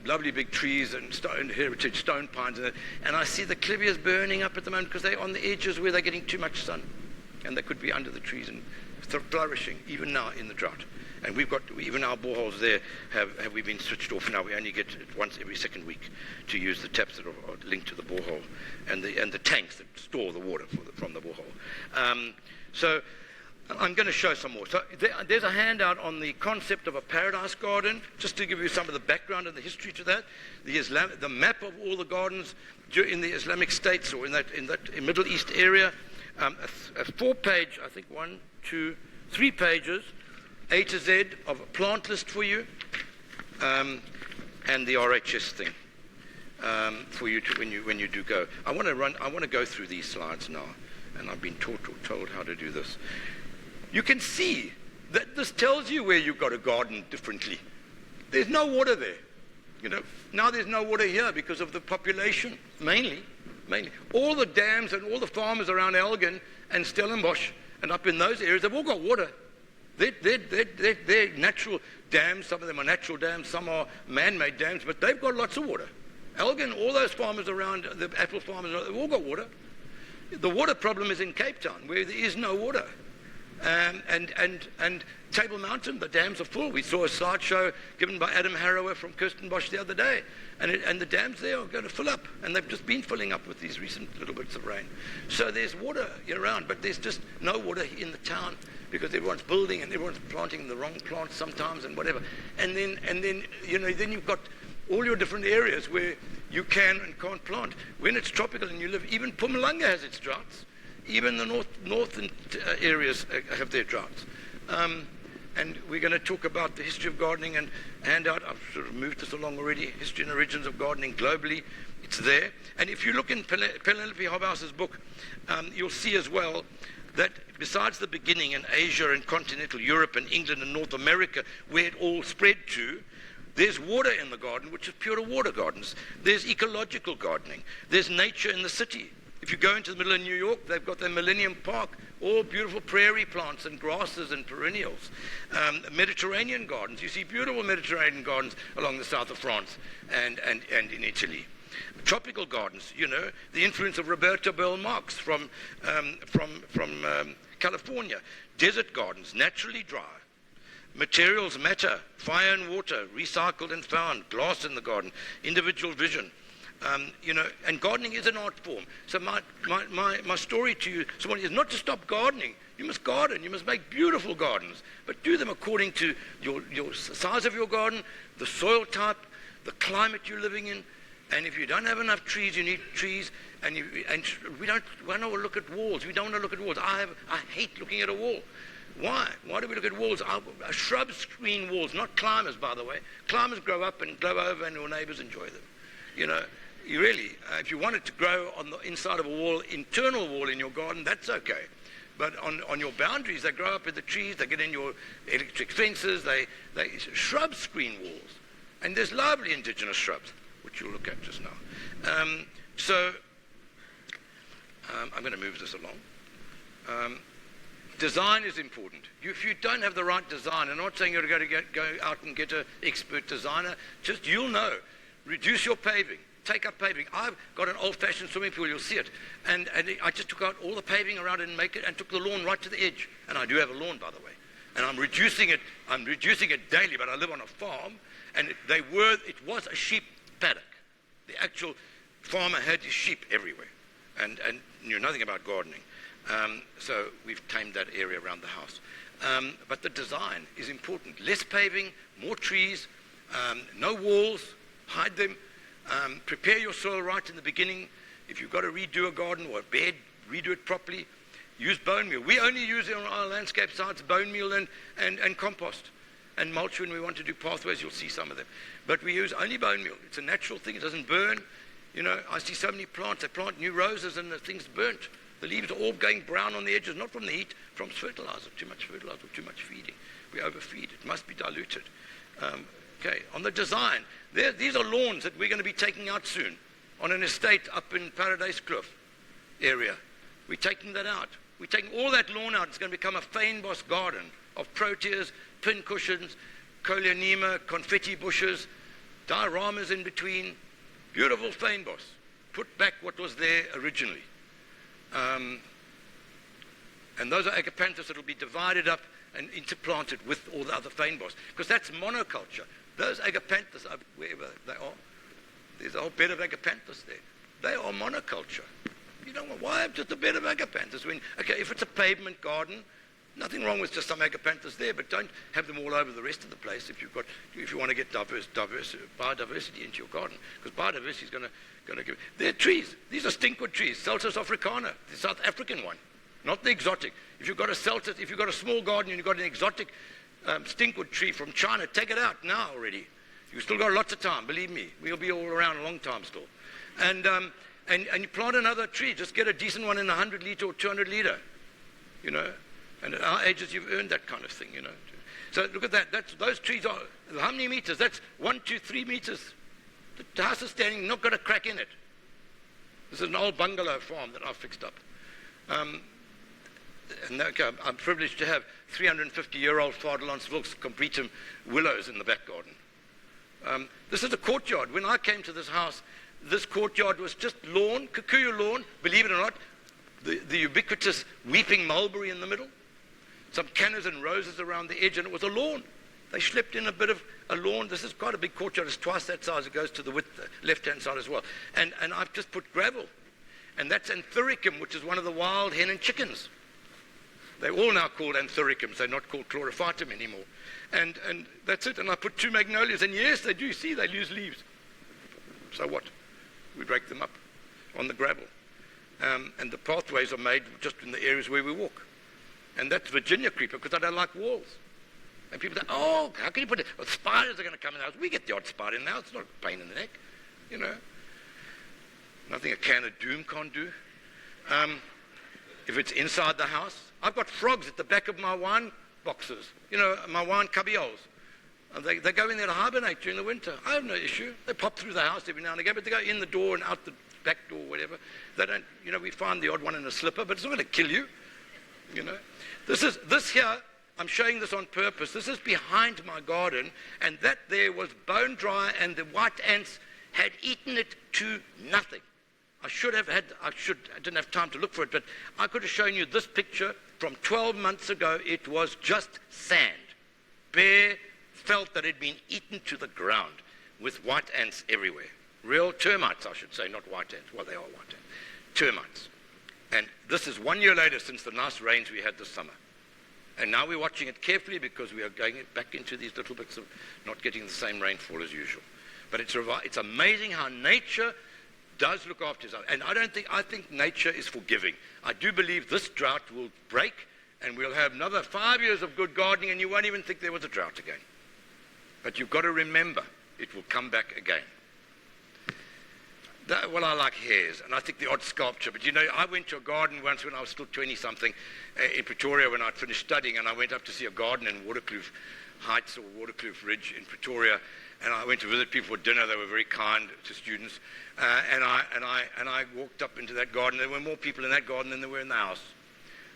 lovely big trees and heritage stone pines, and I see the clivias burning up at the moment because they're on the edges where they're getting too much sun, and they could be under the trees and flourishing even now in the drought. And we've got, even our boreholes there have we been switched off now. We only get it once every second week to use the taps that are linked to the borehole and the tanks that store the water from the borehole. So I'm going to show some more. So there's a handout on the concept of a paradise garden, just to give you some of the background and the history to that. The map of all the gardens in the Islamic states or in that Middle East area. A 4-page, I think 1, 2, 3 pages, A to Z of a plant list for you, and the RHS thing. for you to when you do go. I want to go through these slides now, and I've been told how to do this. You can see that this tells you where you've got to garden differently. There's no water there. Now there's no water here because of the population, mainly. All the dams and all the farmers around Elgin and Stellenbosch and up in those areas, they've all got water. They're natural dams. Some of them are natural dams, some are man-made dams, but they've got lots of water. Elgin, all those farmers around, the apple farmers, they've all got water. The water problem is in Cape Town, where there is no water. And Table Mountain, the dams are full. We saw a slideshow given by Adam Harrower from Kirstenbosch the other day, and the dams there are going to fill up, and they've just been filling up with these recent little bits of rain. So there's water around, but there's just no water in the town because everyone's building and everyone's planting the wrong plants sometimes and whatever. And then then you've got all your different areas where you can and can't plant. When it's tropical and you live, even Mpumalanga has its droughts. Even the northern areas have their droughts. And we're going to talk about the history of gardening and hand out, I've sort of moved this along already, History and Origins of Gardening globally. It's there. And if you look in Penelope Hobhouse's book, you'll see as well that besides the beginning in Asia and continental Europe and England and North America, where it all spread to, there's water in the garden, which is pure water gardens. There's ecological gardening. There's nature in the city. If you go into the middle of New York, they've got their Millennium Park, all beautiful prairie plants and grasses and perennials. Mediterranean gardens. You see beautiful Mediterranean gardens along the south of France and in Italy. Tropical gardens, the influence of Roberto Bell Marx from California. Desert gardens, naturally dry. Materials matter, fire and water, recycled and found, glass in the garden, individual vision. And gardening is an art form. So my story to you, someone, is not to stop gardening. You must garden. You must make beautiful gardens, but do them according to your size of your garden, the soil type, the climate you're living in. And if you don't have enough trees, you need trees. And we don't want to look at walls. We don't want to look at walls. I hate looking at a wall. Why? Why do we look at walls? Shrubs screen walls, not climbers, by the way. Climbers grow up and grow over, and your neighbors enjoy them. You really, if you want it to grow on the inside of a wall, internal wall in your garden, that's okay. But on your boundaries, they grow up in the trees, they get in your electric fences, they shrub screen walls. And there's lovely indigenous shrubs, which you'll look at just now. I'm going to move this along. Design is important. If you don't have the right design, I'm not saying you're going to go out and get an expert designer, just you'll know. Reduce your paving. Take up paving. I've got an old-fashioned swimming pool, you'll see it. And I just took out all the paving around it and took the lawn right to the edge. And I do have a lawn, by the way. And I'm reducing it daily, but I live on a farm, and it was a sheep paddock. The actual farmer had his sheep everywhere and knew nothing about gardening. So we've tamed that area around the house. But the design is important. Less paving, more trees, no walls, hide them. Prepare your soil right in the beginning. If you've got to redo a garden or a bed, redo it properly. Use bone meal. We only use on our landscape sites bone meal and compost and mulch when we want to do pathways. You'll see some of them. But we use only bone meal. It's a natural thing. It doesn't burn. I see so many plants. They plant new roses and the thing's burnt. The leaves are all going brown on the edges, not from the heat, from fertilizer. Too much fertilizer, too much feeding. We overfeed. It must be diluted. Okay, on the design, these are lawns that we're going to be taking out soon on an estate up in Paradise Cliff area. We're taking that out. We're taking all that lawn out. It's going to become a fynbos garden of proteas, pin cushions, coleonema, confetti bushes, dioramas in between. Beautiful fynbos. Put back what was there originally. And those are agapanthus that will be divided up and interplanted with all the other fynbos, because that's monoculture. Those agapanthus, wherever they are, there's a whole bed of agapanthus there. They are monoculture. You don't want, why have just a bed of agapanthus? Okay, if it's a pavement garden, nothing wrong with just some agapanthus there, but don't have them all over the rest of the place if you want to get biodiversity into your garden, because biodiversity is going to give. They're trees. These are stinkwood trees. Celtis africana, the South African one, not the exotic. If you've got a small garden and you've got an exotic stinkwood tree from China, take it out now already. You've still got lots of time, believe me. We'll be all around a long time still. And you plant another tree. Just get a decent one in 100 litre or 200 litre, you know. And at our ages, you've earned that kind of thing, you know. So look at that. Those trees are, how many meters? That's 1, 2, 3 meters. The house is standing, not got a crack in it. This is an old bungalow farm that I've fixed up. And okay, I'm privileged to have 350-year-old Vaderlands Wilks Combritum willows in the back garden. This is a courtyard. When I came to this house, this courtyard was just lawn, kikuyu lawn, believe it or not, the ubiquitous weeping mulberry in the middle, some cannas and roses around the edge, and it was a lawn. They schlepped in a bit of a lawn. This is quite a big courtyard. It's twice that size. It goes to the left-hand side as well. And I've just put gravel. And that's anthuricum, which is one of the wild hen and chickens. They're all now called anthuricums. They're not called chlorophytum anymore. And that's it. And I put 2 magnolias. And yes, they do. You see, they lose leaves. So what? We break them up on the gravel. And the pathways are made just in the areas where we walk. And that's Virginia creeper, because I don't like walls. And people say, oh, how can you put it? Well, spiders are going to come in the house. We get the odd spider in the house. It's not a pain in the neck, you know. Nothing a can of doom can't do. If it's inside the house, I've got frogs at the back of my wine boxes, you know, my wine cubbyholes. And they go in there to hibernate during the winter. I have no issue. They pop through the house every now and again, but they go in the door and out the back door, whatever. They don't, you know, we find the odd one in a slipper, but it's not going to kill you, you know. This here, I'm showing this on purpose. This is behind my garden, and that there was bone dry, and the white ants had eaten it to nothing. I didn't have time to look for it, but I could have shown you this picture from 12 months ago. It was just sand, bare felt that had been eaten to the ground with white ants everywhere. Real termites, I should say, not white ants. Well, they are white ants. Termites. And this is 1 year later since the nice rains we had this summer. And now we're watching it carefully because we are going back into these little bits of not getting the same rainfall as usual. But it's amazing how nature does look after itself. And I think nature is forgiving. I do believe this drought will break and we'll have another 5 years of good gardening and you won't even think there was a drought again. But you've got to remember, it will come back again. Well, I like hares, and I think the odd sculpture. But, you know, I went to a garden once when I was still 20-something in Pretoria when I'd finished studying, and I went up to see a garden in Waterkloof Heights or Waterkloof Ridge in Pretoria, and I went to visit people for dinner. They were very kind to students, and I walked up into that garden. There were more people in that garden than there were in the house.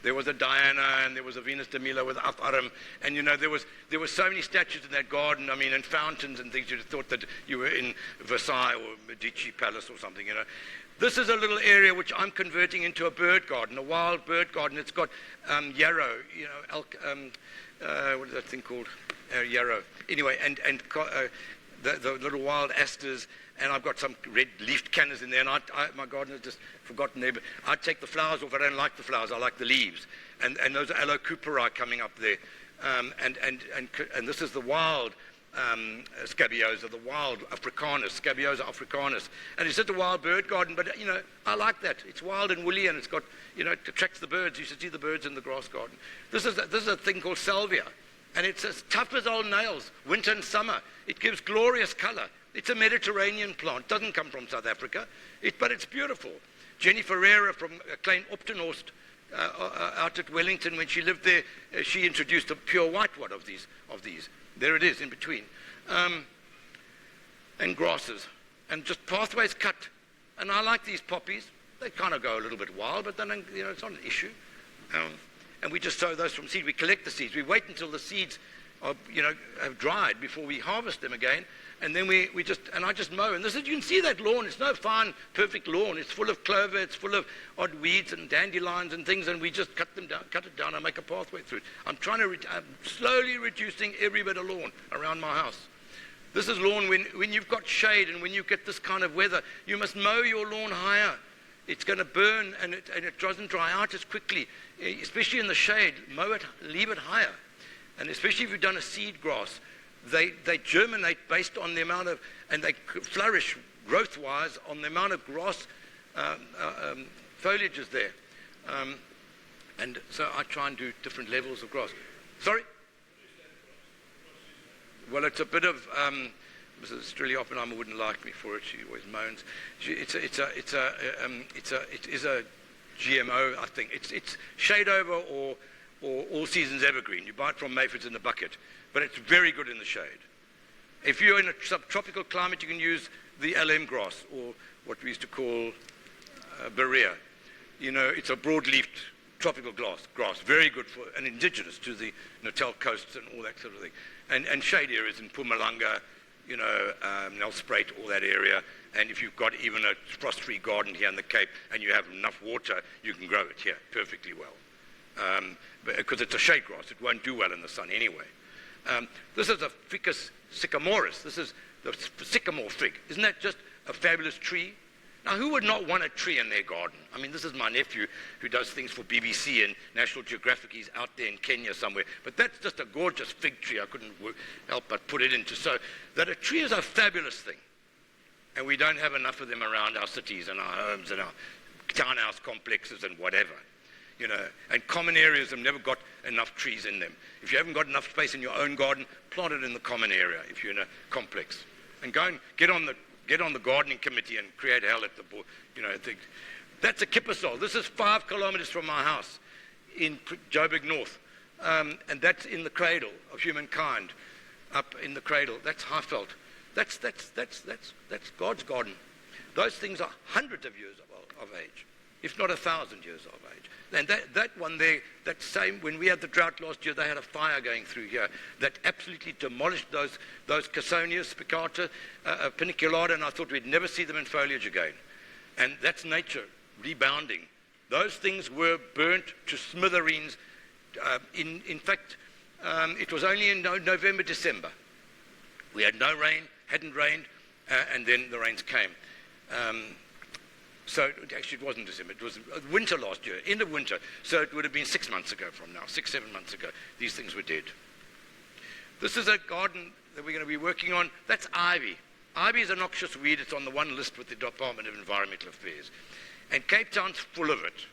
There was a Diana, and there was a Venus de Milo with Afarim, and you know there were so many statues in that garden. I mean, and fountains and things. You'd have thought that you were in Versailles or Medici Palace or something. You know, this is a little area which I'm converting into a bird garden, a wild bird garden. It's got yarrow, you know, elk. What is that thing called? Yarrow. Anyway, and the little wild asters. And I've got some red-leafed cannas in there, and my garden has just forgotten there, but I take the flowers off. I don't like the flowers. I like the leaves. And those are Aloe coming up there. And this is the wild Scabiosa, the wild Africanus, Scabiosa africanus. And it's just a wild bird garden, but, you know, I like that. It's wild and woolly, and it's got, you know, it attracts the birds. You should see the birds in the grass garden. This is a thing called salvia, and it's as tough as old nails, winter and summer. It gives glorious color. It's a Mediterranean plant. It doesn't come from South Africa, but it's beautiful. Jenny Ferreira from Klein Optenhorst out at Wellington, when she lived there, she introduced a pure white one of these. There it is in between. And grasses. And just pathways cut. And I like these poppies. They kind of go a little bit wild, but then, you know, it's not an issue. And we just sow those from seed. We collect the seeds. We wait until the seeds are, you know, have dried before we harvest them again. And then I just mow. And you can see that lawn. It's no fine, perfect lawn. It's full of clover. It's full of odd weeds and dandelions and things. And we just cut it down and make a pathway through it. I'm slowly reducing every bit of lawn around my house. This is lawn when you've got shade and when you get this kind of weather, you must mow your lawn higher. It's going to burn and it doesn't dry out as quickly, especially in the shade. Mow it, leave it higher. And especially if you've done a seed grass, they germinate based on the amount of, and they flourish growth-wise on the amount of grass foliage is there. And so I try and do different levels of grass. Sorry? Well, it's a bit of Mrs. Strilly Oppenheimer wouldn't like me for it. She always moans. It is a GMO, I think. It's shade over or all seasons evergreen. You buy it from Mayford's in the bucket, but it's very good in the shade. If you're in a subtropical climate, you can use the LM grass, or what we used to call Berea. It's a broad-leafed tropical grass, very good for, and indigenous to the Natal coasts and all that sort of thing. And shade areas in Mpumalanga, Nelspruit, all that area. And if you've got even a frost-free garden here in the Cape and you have enough water, you can grow it here perfectly well. Because it's a shade grass, it won't do well in the sun anyway. This is a Ficus sycamoris. This is the sycamore fig. Isn't that just a fabulous tree? Now, who would not want a tree in their garden? I mean, this is my nephew who does things for BBC and National Geographic. He's out there in Kenya somewhere. But that's just a gorgeous fig tree. I couldn't help but put it into. So that a tree is a fabulous thing. And we don't have enough of them around our cities and our homes and our townhouse complexes and whatever. And common areas have never got enough trees in them. If you haven't got enough space in your own garden, plant it in the common area if you're in a complex. And go and get on the gardening committee and create hell at the board. That's a kippersol. This is 5 kilometers from my house in Joburg North. And that's in the cradle of humankind, up in the cradle. That's Highveld. That's God's garden. Those things are hundreds of years of age, if not 1,000 years of age. And that one there, that same, when we had the drought last year, they had a fire going through here that absolutely demolished those Cassonias, spicata, paniculata, and I thought we'd never see them in foliage again. And that's nature rebounding. Those things were burnt to smithereens. In fact, it was only in November, December. We had no rain, hadn't rained, and then the rains came. So actually it wasn't December, it was winter last year, end of winter. So it would have been 6 months ago from now, 7 months ago, these things were dead. This is a garden that we're going to be working on. That's ivy. Ivy is a noxious weed. It's on the one list with the Department of Environmental Affairs. And Cape Town's full of it.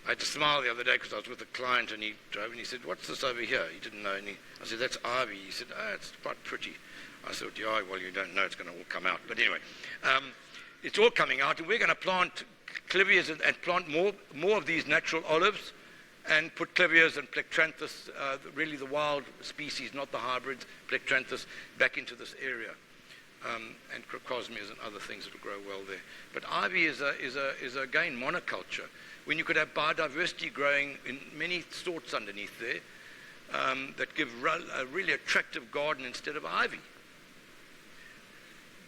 I had to smile the other day because I was with a client and he drove and he said, "What's this over here?" He didn't know any. I said, "That's ivy." He said, "Oh, it's quite pretty." I said, "Yeah, well, you don't know, it's going to all come out." But anyway, it's all coming out, and we're going to plant clivias and plant more of these natural olives and put clivias and plectranthus, really the wild species, not the hybrids, plectranthus, back into this area. And crocosmias and other things that will grow well there. But ivy is again monoculture. When you could have biodiversity growing in many sorts underneath there that give a really attractive garden instead of ivy.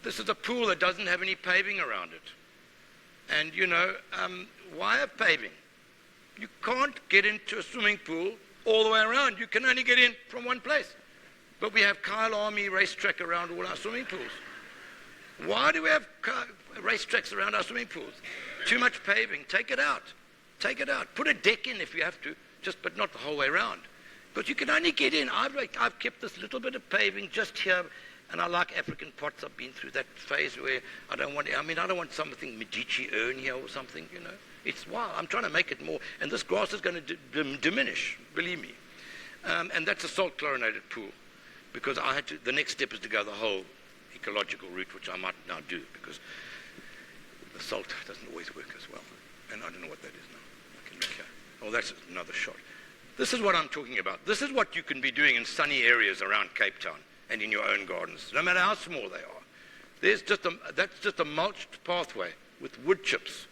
This is a pool that doesn't have any paving around it. And why have paving? You can't get into a swimming pool all the way around. You can only get in from one place. But we have Kyle Army racetrack around all our swimming pools. Why do we have racetracks around our swimming pools? Too much paving. Take it out. Take it out. Put a deck in if you have to, but not the whole way around. But you can only get in. I've kept this little bit of paving just here. And I like African pots. I've been through that phase where I don't want something Medici urn here or something, It's wild. I'm trying to make it more. And this grass is going to diminish, believe me. And that's a salt chlorinated pool. Because the next step is to go the whole ecological route, which I might now do, because the salt doesn't always work as well. And I don't know what that is now. I can look here. Oh, that's another shot. This is what I'm talking about. This is what you can be doing in sunny areas around Cape Town and in your own gardens, no matter how small they are. That's just a mulched pathway with wood chips.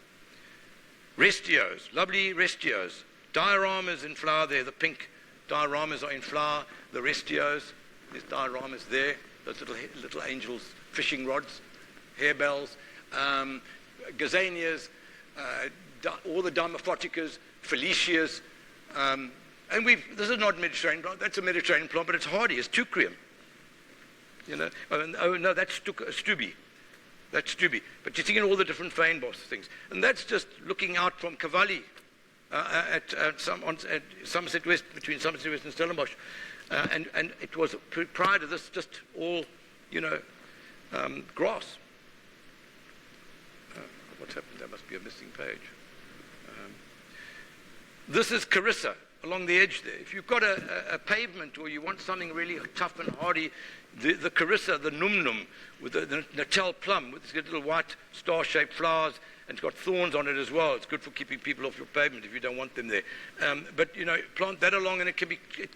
Restios, lovely restios. Dioramas in flower there, the pink dioramas are in flower, the restios. There's dioramas there, those little angels, fishing rods, harebells, gazanias, all the dimorphoticas, felicias. And this is not Mediterranean plant, that's a Mediterranean plant, but it's hardy, it's teucrium. Oh no, that's Stubby. That's Stubby. But you're seeing all the different feinboss things. And that's just looking out from Cavalli at Somerset West, between Somerset West and Stellenbosch. And it was, prior to this, just all, grass. What's happened? There must be a missing page. This is Carissa. along the edge there. If you've got a pavement or you want something really tough and hardy, the Carissa, the Num Num, with the Natal plum, with its little white star-shaped flowers, and it's got thorns on it as well. It's good for keeping people off your pavement if you don't want them there. But, you know, plant that along, and it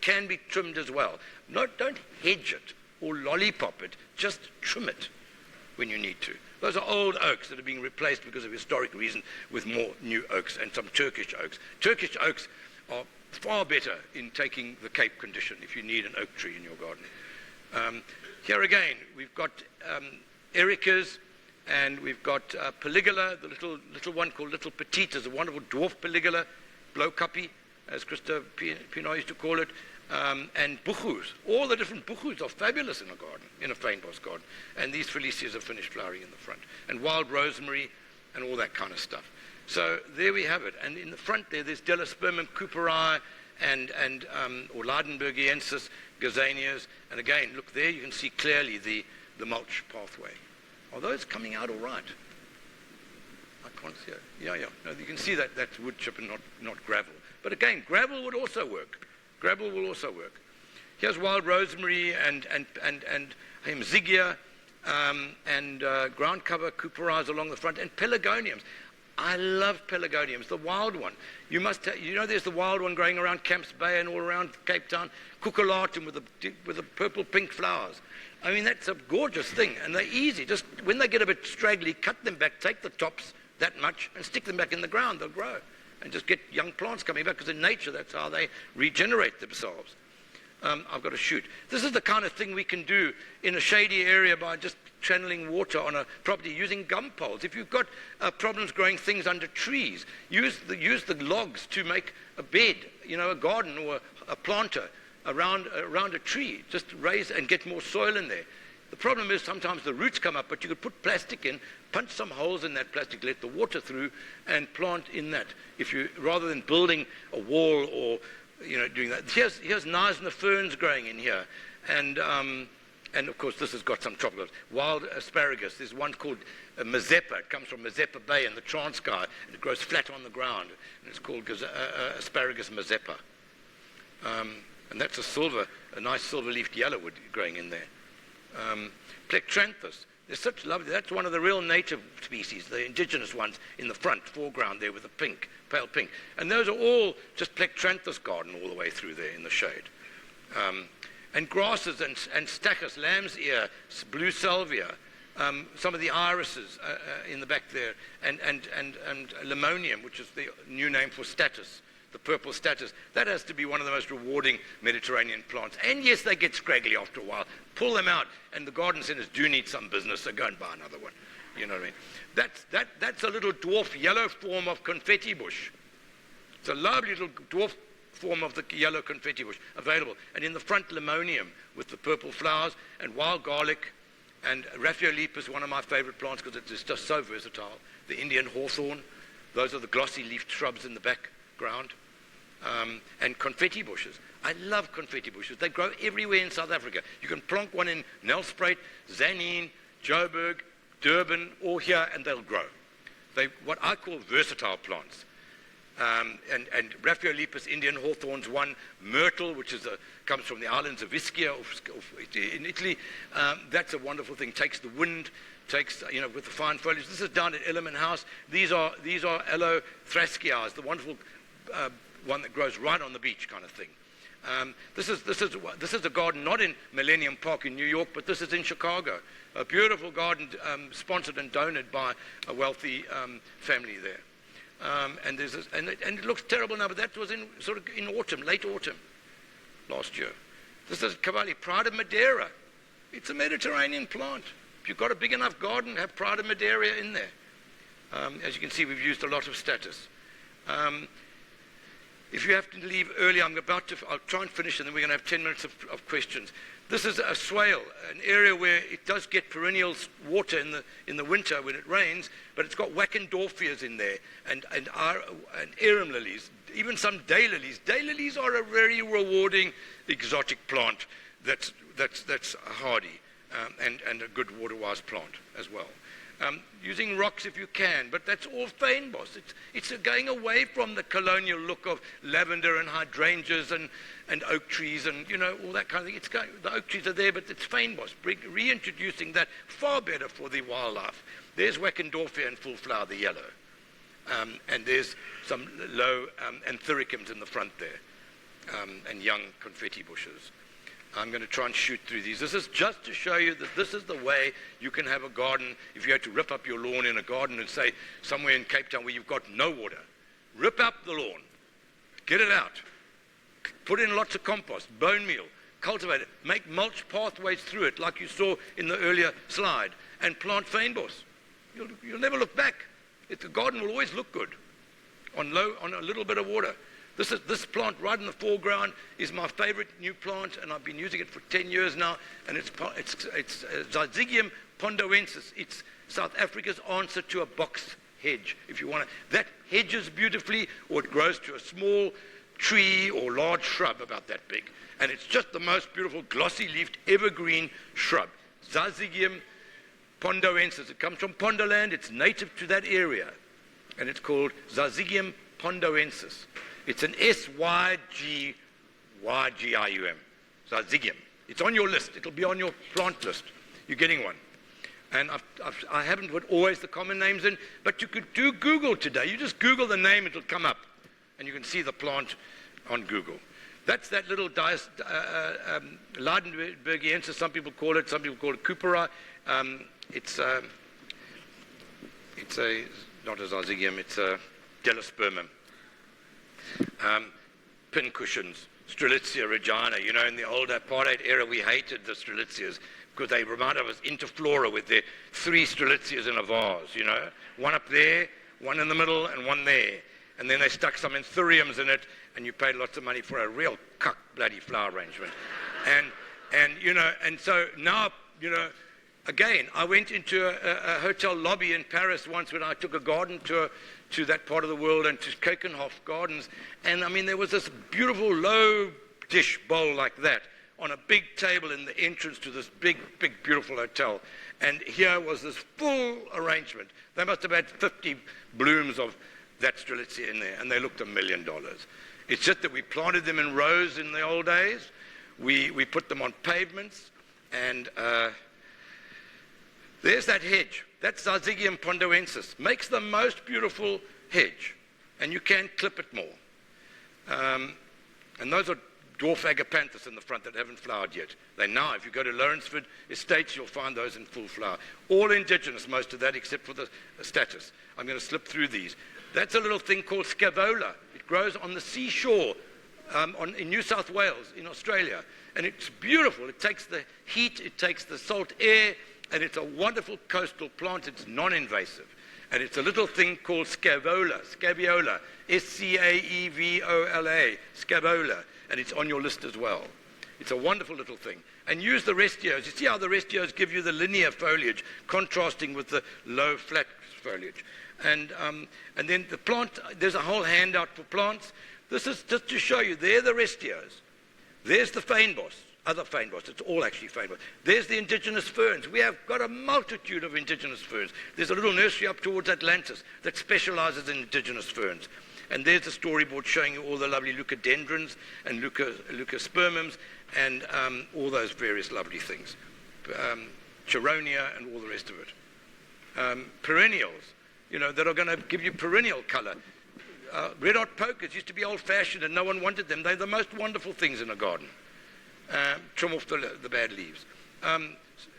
can be trimmed as well. Don't hedge it or lollipop it. Just trim it when you need to. Those are old oaks that are being replaced because of historic reason with more new oaks and some Turkish oaks. Turkish oaks are far better in taking the Cape condition if you need an oak tree in your garden. Here again, we've got ericas, and we've got Peligula, the little one called Little Petite, is a wonderful dwarf Peligula, blowcuppy, as Christa Pinot used to call it, and buchus. All the different buchus are fabulous in a garden, in a fynbos garden. And these Felicias are finished flowering in the front. And wild rosemary and all that kind of stuff. So there we have it. And in the front there's Delospermum cooperi and or Leidenbergiensis, gazanias. And again, look there, you can see clearly the mulch pathway. Are those coming out all right? I can't see it. Yeah. No, you can see that that's wood chip and not gravel. But again, gravel would also work. Gravel will also work. Here's wild rosemary and hemzigia and ground cover cooperas along the front, and pelargoniums. I love pelargoniums, the wild one. You know there's the wild one growing around Camps Bay and all around Cape Town, cucullatum with the purple pink flowers. I mean, that's a gorgeous thing, and they're easy. Just when they get a bit straggly, cut them back, take the tops that much, and stick them back in the ground. They'll grow. And just get young plants coming back, because in nature, that's how they regenerate themselves. I've got to shoot. This is the kind of thing we can do in a shady area by just channeling water on a property using gum poles. If you've got problems growing things under trees, use the logs to make a bed, you know, a garden or a planter around a tree. Just raise and get more soil in there. The problem is sometimes the roots come up, but you could put plastic in, punch some holes in that plastic, let the water through, and plant in that. Rather than building a wall or, you know, doing that. Here's Neisner ferns growing in here, and of course this has got some tropical wild asparagus. There's one called Mazeppa. It comes from Mazeppa Bay in the Transkei, and it grows flat on the ground, and it's called asparagus Mazeppa. And that's a nice silver-leafed yellowwood growing in there. Plectranthus. They're such lovely. That's one of the real native species, the indigenous ones in the front foreground there with the pink, pale pink. And those are all just Plectranthus garden all the way through there in the shade. And grasses and stachys, lamb's ear, blue salvia, some of the irises in the back there, and limonium, which is the new name for statice. The purple statice, that has to be one of the most rewarding Mediterranean plants. And yes, they get scraggly after a while. Pull them out, and the garden centers do need some business, so go and buy another one. You know what I mean? That's a little dwarf yellow form of confetti bush. It's a lovely little dwarf form of the yellow confetti bush available. And in the front, limonium with the purple flowers, and wild garlic, and Raphaeolipus, one of my favorite plants because it's just so versatile. The Indian hawthorn, those are the glossy leafed shrubs in the background. And confetti bushes. I love confetti bushes. They grow everywhere in South Africa. You can plonk one in Nelspruit, Tzaneen, Joburg, Durban, or here, and they'll grow. They're what I call versatile plants. And Raphaeolipus, Indian hawthorn's one, myrtle, which comes from the islands of Ischia in Italy. That's a wonderful thing. Takes the wind, with the fine foliage. This is down at Ellerman House. These are Aloe-thrascias, the wonderful one that grows right on the beach kind of thing. This is a garden not in Millennium Park in New York, but this is in Chicago. A beautiful garden sponsored and donated by a wealthy family there. And it looks terrible now, but that was in autumn, late autumn last year. This is Cavalli, Pride of Madeira. It's a Mediterranean plant. If you've got a big enough garden, have Pride of Madeira in there. As you can see, we've used a lot of status. If you have to leave early, I'll try and finish, and then we're going to have 10 minutes of questions. This is a swale, an area where it does get perennial water in the winter when it rains, but it's got Wachendorfias in there, and arum lilies, even some daylilies. Daylilies are a very rewarding exotic plant that's hardy and a good water-wise plant as well. Using rocks if you can, but that's all fynbos. It's going away from the colonial look of lavender and hydrangeas and oak trees and, all that kind of thing. The oak trees are there, but it's fynbos, reintroducing that, far better for the wildlife. There's Wachendorfia in full flower, the yellow. And there's some low anthericums in the front there, and young confetti bushes. I'm going to try and shoot through these. This is just to show you that this is the way you can have a garden. If you had to rip up your lawn in a garden and say somewhere in Cape Town where you've got no water, rip up the lawn, get it out, put in lots of compost, bone meal, cultivate it, make mulch pathways through it like you saw in the earlier slide, and plant fynbos. You'll never look back. The garden will always look good on a little bit of water. This plant right in the foreground is my favorite new plant, and I've been using it for 10 years now, and it's Zyzigium pondoensis. It's South Africa's answer to a box hedge, if you want it. That hedges beautifully, or it grows to a small tree or large shrub about that big. And it's just the most beautiful glossy-leafed evergreen shrub. Zyzigium pondoensis. It comes from Pondoland. It's native to that area, and it's called Zyzigium pondoensis. It's an Sygygium, Zyzigium. It's on your list. It'll be on your plant list. You're getting one. And I haven't put always the common names in, but you could do Google today. You just Google the name, it'll come up, and you can see the plant on Google. That's that little Leidenbergiensis, some people call it Cooperi. It's not a Zyzigium, it's a Delospermum. Pincushions, Strelitzia regina. In the old apartheid era, we hated the Strelitzias because they reminded us of interflora with their 3 Strelitzias in a vase, One up there, one in the middle, and one there. And then they stuck some anthuriums in it, and you paid lots of money for a real cuck bloody flower arrangement. And so now, again, I went into a hotel lobby in Paris once when I took a garden tour to that part of the world and to Keukenhof Gardens. And I mean, there was this beautiful low dish bowl like that on a big table in the entrance to this big, big, beautiful hotel. And here was this full arrangement. They must have had 50 blooms of that Strelitzia in there, and they looked $1 million. It's just that we planted them in rows in the old days. We put them on pavements, and there's that hedge. That's Zyzigium pondoensis. Makes the most beautiful hedge, and you can clip it more. And those are dwarf agapanthus in the front that haven't flowered yet. They now, if you go to Lawrenceford Estates, you'll find those in full flower. All indigenous, most of that, except for the status. I'm going to slip through these. That's a little thing called Scavola. It grows on the seashore in New South Wales, in Australia. And it's beautiful. It takes the heat, it takes the salt air, and it's a wonderful coastal plant. It's non-invasive. And it's a little thing called Scavola, Scaviola, Scaevola, Scavola. And it's on your list as well. It's a wonderful little thing. And use the restios. You see how the restios give you the linear foliage, contrasting with the low, flat foliage. And then the plant, there's a whole handout for plants. This is just to show you, they're the restios. There's the fynbos, other fynbos. It's all actually fynbos. There's the indigenous ferns. We have got a multitude of indigenous ferns. There's a little nursery up towards Atlantis that specializes in indigenous ferns. And there's the storyboard showing you all the lovely leucadendrons and leucospermums and all those various lovely things. Cheronia and all the rest of it. Perennials, that are going to give you perennial color. Red hot pokers used to be old-fashioned and no one wanted them. They're the most wonderful things in a garden. Trim off the bad leaves.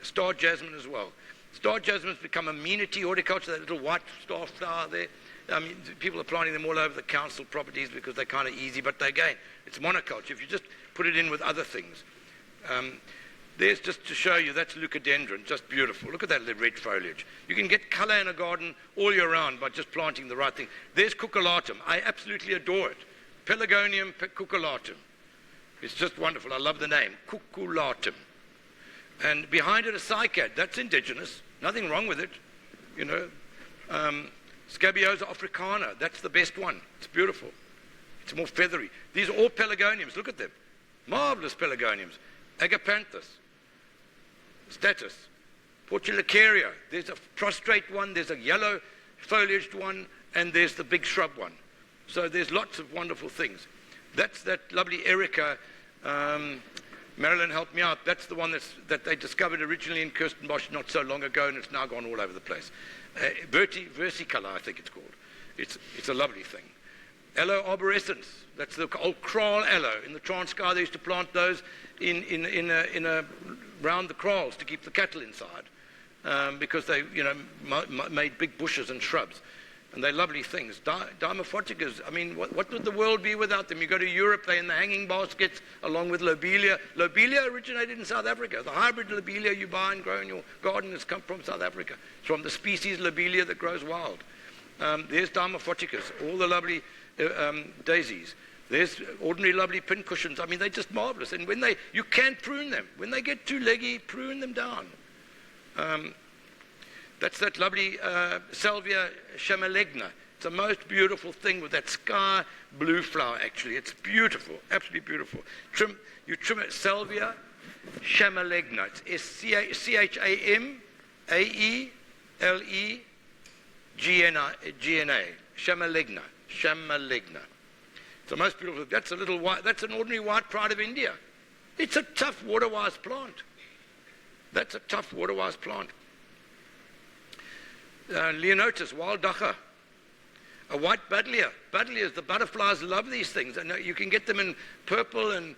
Star jasmine as well. Star jasmine's become amenity horticulture, that little white star flower there. I mean, people are planting them all over the council properties because they're kind of easy, but again, it's monoculture. If you just put it in with other things. There's just to show you, that's leucadendron, just beautiful. Look at that red foliage. You can get color in a garden all year round by just planting the right thing. There's cucullatum. I absolutely adore it. Pelargonium cucullatum. It's just wonderful. I love the name, cucullatum. And behind it a cycad. That's indigenous. Nothing wrong with it. Scabiosa africana. That's the best one. It's beautiful. It's more feathery. These are all pelargoniums. Look at them. Marvelous pelargoniums. Agapanthus. Status. Portulacaria. There's a prostrate one, there's a yellow foliaged one, and there's the big shrub one. So there's lots of wonderful things. That's that lovely Erica. Marilyn helped me out. That's the one that they discovered originally in Kirstenbosch not so long ago, and it's now gone all over the place. Versicolor, I think it's called. It's a lovely thing. Aloe arborescens. That's the old kraal aloe. In the Transkei, they used to plant those round the kraals to keep the cattle inside, because they, made big bushes and shrubs. And they're lovely things. Dimorphoticas, I mean, what would the world be without them? You go to Europe, they're in the hanging baskets along with lobelia. Lobelia originated in South Africa. The hybrid lobelia you buy and grow in your garden has come from South Africa. It's from the species lobelia that grows wild. There's Dimorphoticas, all the lovely daisies. There's ordinary lovely pincushions. I mean, they're just marvelous. And you can't prune them. When they get too leggy, prune them down. That's that lovely Salvia chamalegna. It's the most beautiful thing with that sky blue flower, actually. It's beautiful, absolutely beautiful. You trim it, Salvia chamalegna. It's Chamalegna. Chamalegna. It's the most beautiful. That's a little white. That's an ordinary white pride of India. It's a tough water-wise plant. That's a tough water-wise plant. Leonotis, wild dacha, a white buddleia. Buddleias, the butterflies love these things, and you can get them in purple and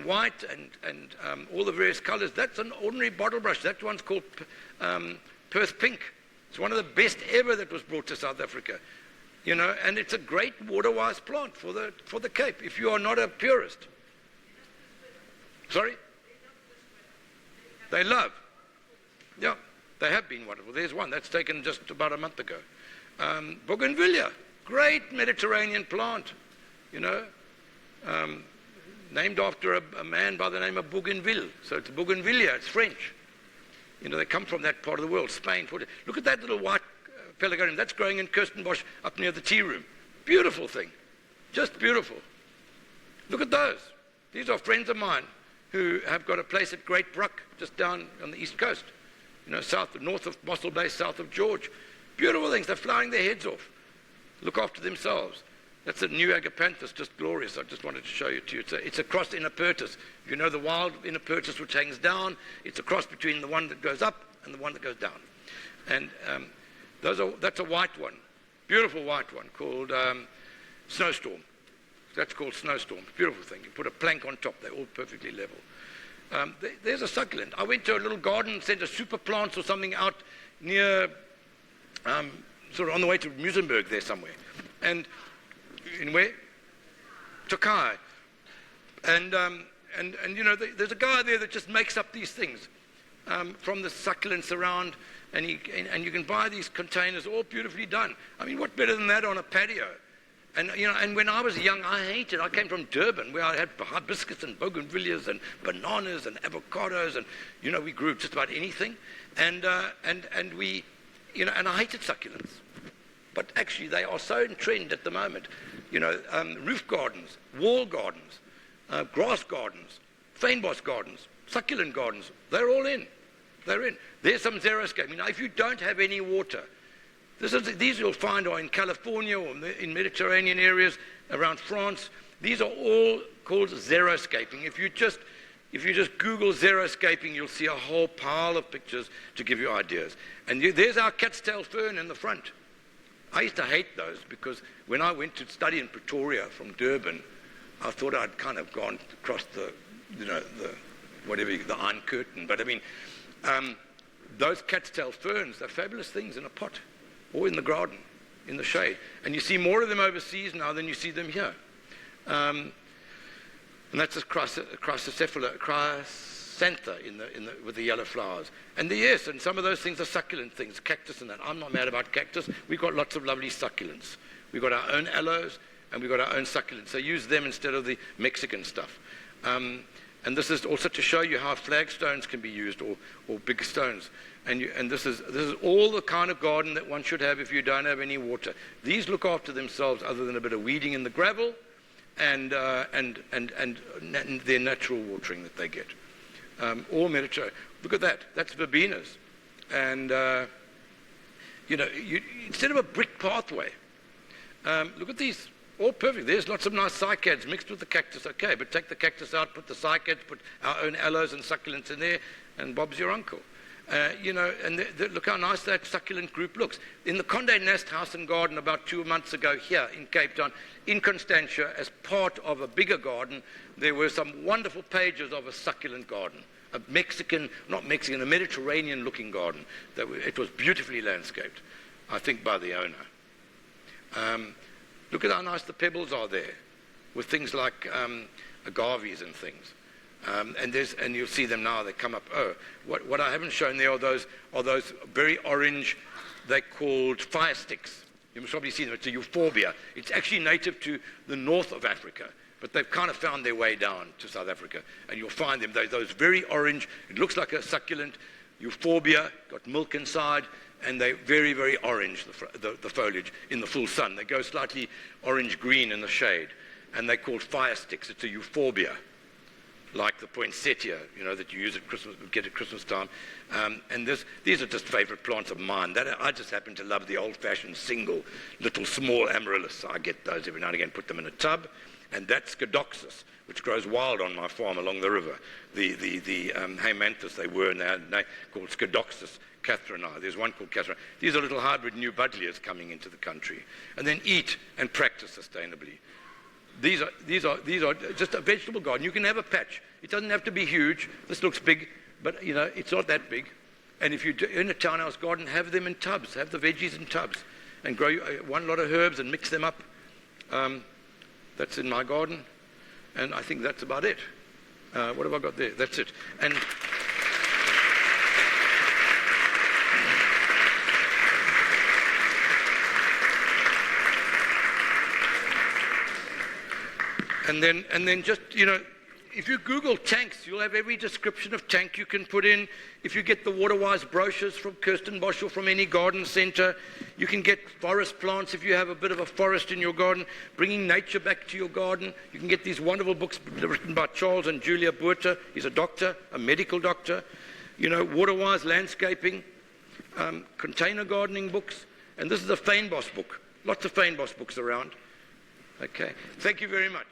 white and all the various colors. That's an ordinary bottle brush. That one's called Perth Pink. It's one of the best ever that was brought to South Africa, and it's a great water-wise plant for the Cape. If you are not a purist, sorry, they love, yeah. They have been wonderful. There's one that's taken just about a month ago. Bougainvillea, great Mediterranean plant, named after a man by the name of Bougainville. So it's Bougainvillea, it's French. They come from that part of the world, Spain. Look at that little white pelargonium. That's growing in Kirstenbosch up near the tea room. Beautiful thing, just beautiful. Look at those. These are friends of mine who have got a place at Great Brook, just down on the east coast. North of Mossel Bay, south of George. Beautiful things. They're flying their heads off. Look after themselves. That's a new agapanthus, just glorious. I just wanted to show you to you. It's a cross Innopertus. You know the wild Innopertus which hangs down. It's a cross between the one that goes up and the one that goes down. And that's a white one. Beautiful white one called Snowstorm. That's called Snowstorm. Beautiful thing. You put a plank on top. They're all perfectly level. There's a succulent. I went to a little garden centre, super plants or something out near, sort of on the way to Muizenberg there somewhere. And in where? Tokai. And there's a guy there that just makes up these things from the succulents around, and you can buy these containers all beautifully done. I mean, what better than that on a patio? And when I was young, I came from Durban, where I had hibiscus and bougainvilleas and bananas and avocados, and we grew just about anything. And we, and I hated succulents, but actually they are so in trend at the moment. Roof gardens, wall gardens, grass gardens, fynbos gardens, succulent gardens. They're all in. They're in. There's some xeriscape. If you don't have any water. These you'll find are in California or in Mediterranean areas around France. These are all called xeriscaping. If you just Google xeriscaping, you'll see a whole pile of pictures to give you ideas. And there's our cat's tail fern in the front. I used to hate those because when I went to study in Pretoria from Durban, I thought I'd kind of gone across the Iron Curtain. But those cat's tail ferns, they're fabulous things in a pot. Or in the garden, in the shade. And you see more of them overseas now than you see them here. And that's a chrysanthemum with the yellow flowers. And and some of those things are succulent things, cactus and that. I'm not mad about cactus. We've got lots of lovely succulents. We've got our own aloes and we've got our own succulents. So use them instead of the Mexican stuff. And this is also to show you how flagstones can be used or big stones. And this is all the kind of garden that one should have if you don't have any water. These look after themselves other than a bit of weeding in the gravel and their natural watering that they get. All Mediterranean. Look at that. That's verbenas. And, instead of a brick pathway, look at these, all perfect. There's lots of nice cycads mixed with the cactus, okay, but take the cactus out, put the cycads, put our own aloes and succulents in there, and Bob's your uncle. Look how nice that succulent group looks. In the Condé Nast House and Garden about 2 months ago here in Cape Town, in Constantia, as part of a bigger garden, there were some wonderful pages of a succulent garden. A Mediterranean-looking garden. It was beautifully landscaped, I think, by the owner. Look at how nice the pebbles are there, with things like agaves and things. And you'll see them now. They come up. Oh, what I haven't shown there are those very orange. They're called fire sticks. You must probably see them. It's a euphorbia. It's actually native to the north of Africa, but they've kind of found their way down to South Africa, and you'll find them. Those very orange. It looks like a succulent euphorbia. Got milk inside, and they're very, very orange. The foliage in the full sun. They go slightly orange-green in the shade, and they're called fire sticks. It's a euphorbia, like the poinsettia, that you use at Christmas, get at Christmas time. And these are just favorite plants of mine. I just happen to love the old-fashioned single, little small amaryllis. I get those every now and again, put them in a tub. And that's Scadoxus, which grows wild on my farm along the river. The Haemanthus they were, and they're called Scadoxus catherinii. There's one called catherinii. These are little hybrid new buddleias coming into the country. And then eat and practice sustainably. These are just a vegetable garden. You can have a patch. It doesn't have to be huge. This looks big, but it's not that big. And if you're in a townhouse garden, have them in tubs. Have the veggies in tubs, and grow one lot of herbs and mix them up. That's in my garden, and I think that's about it. What have I got there? That's it. And then just, if you Google tanks, you'll have every description of tank you can put in. If you get the Waterwise brochures from Kirsten Bosch or from any garden centre, you can get forest plants if you have a bit of a forest in your garden, bringing nature back to your garden. You can get these wonderful books written by Charles and Julia Buerter. He's a doctor, a medical doctor. Waterwise landscaping, container gardening books. And this is a Fynbos book. Lots of Fynbos books around. Okay. Thank you very much.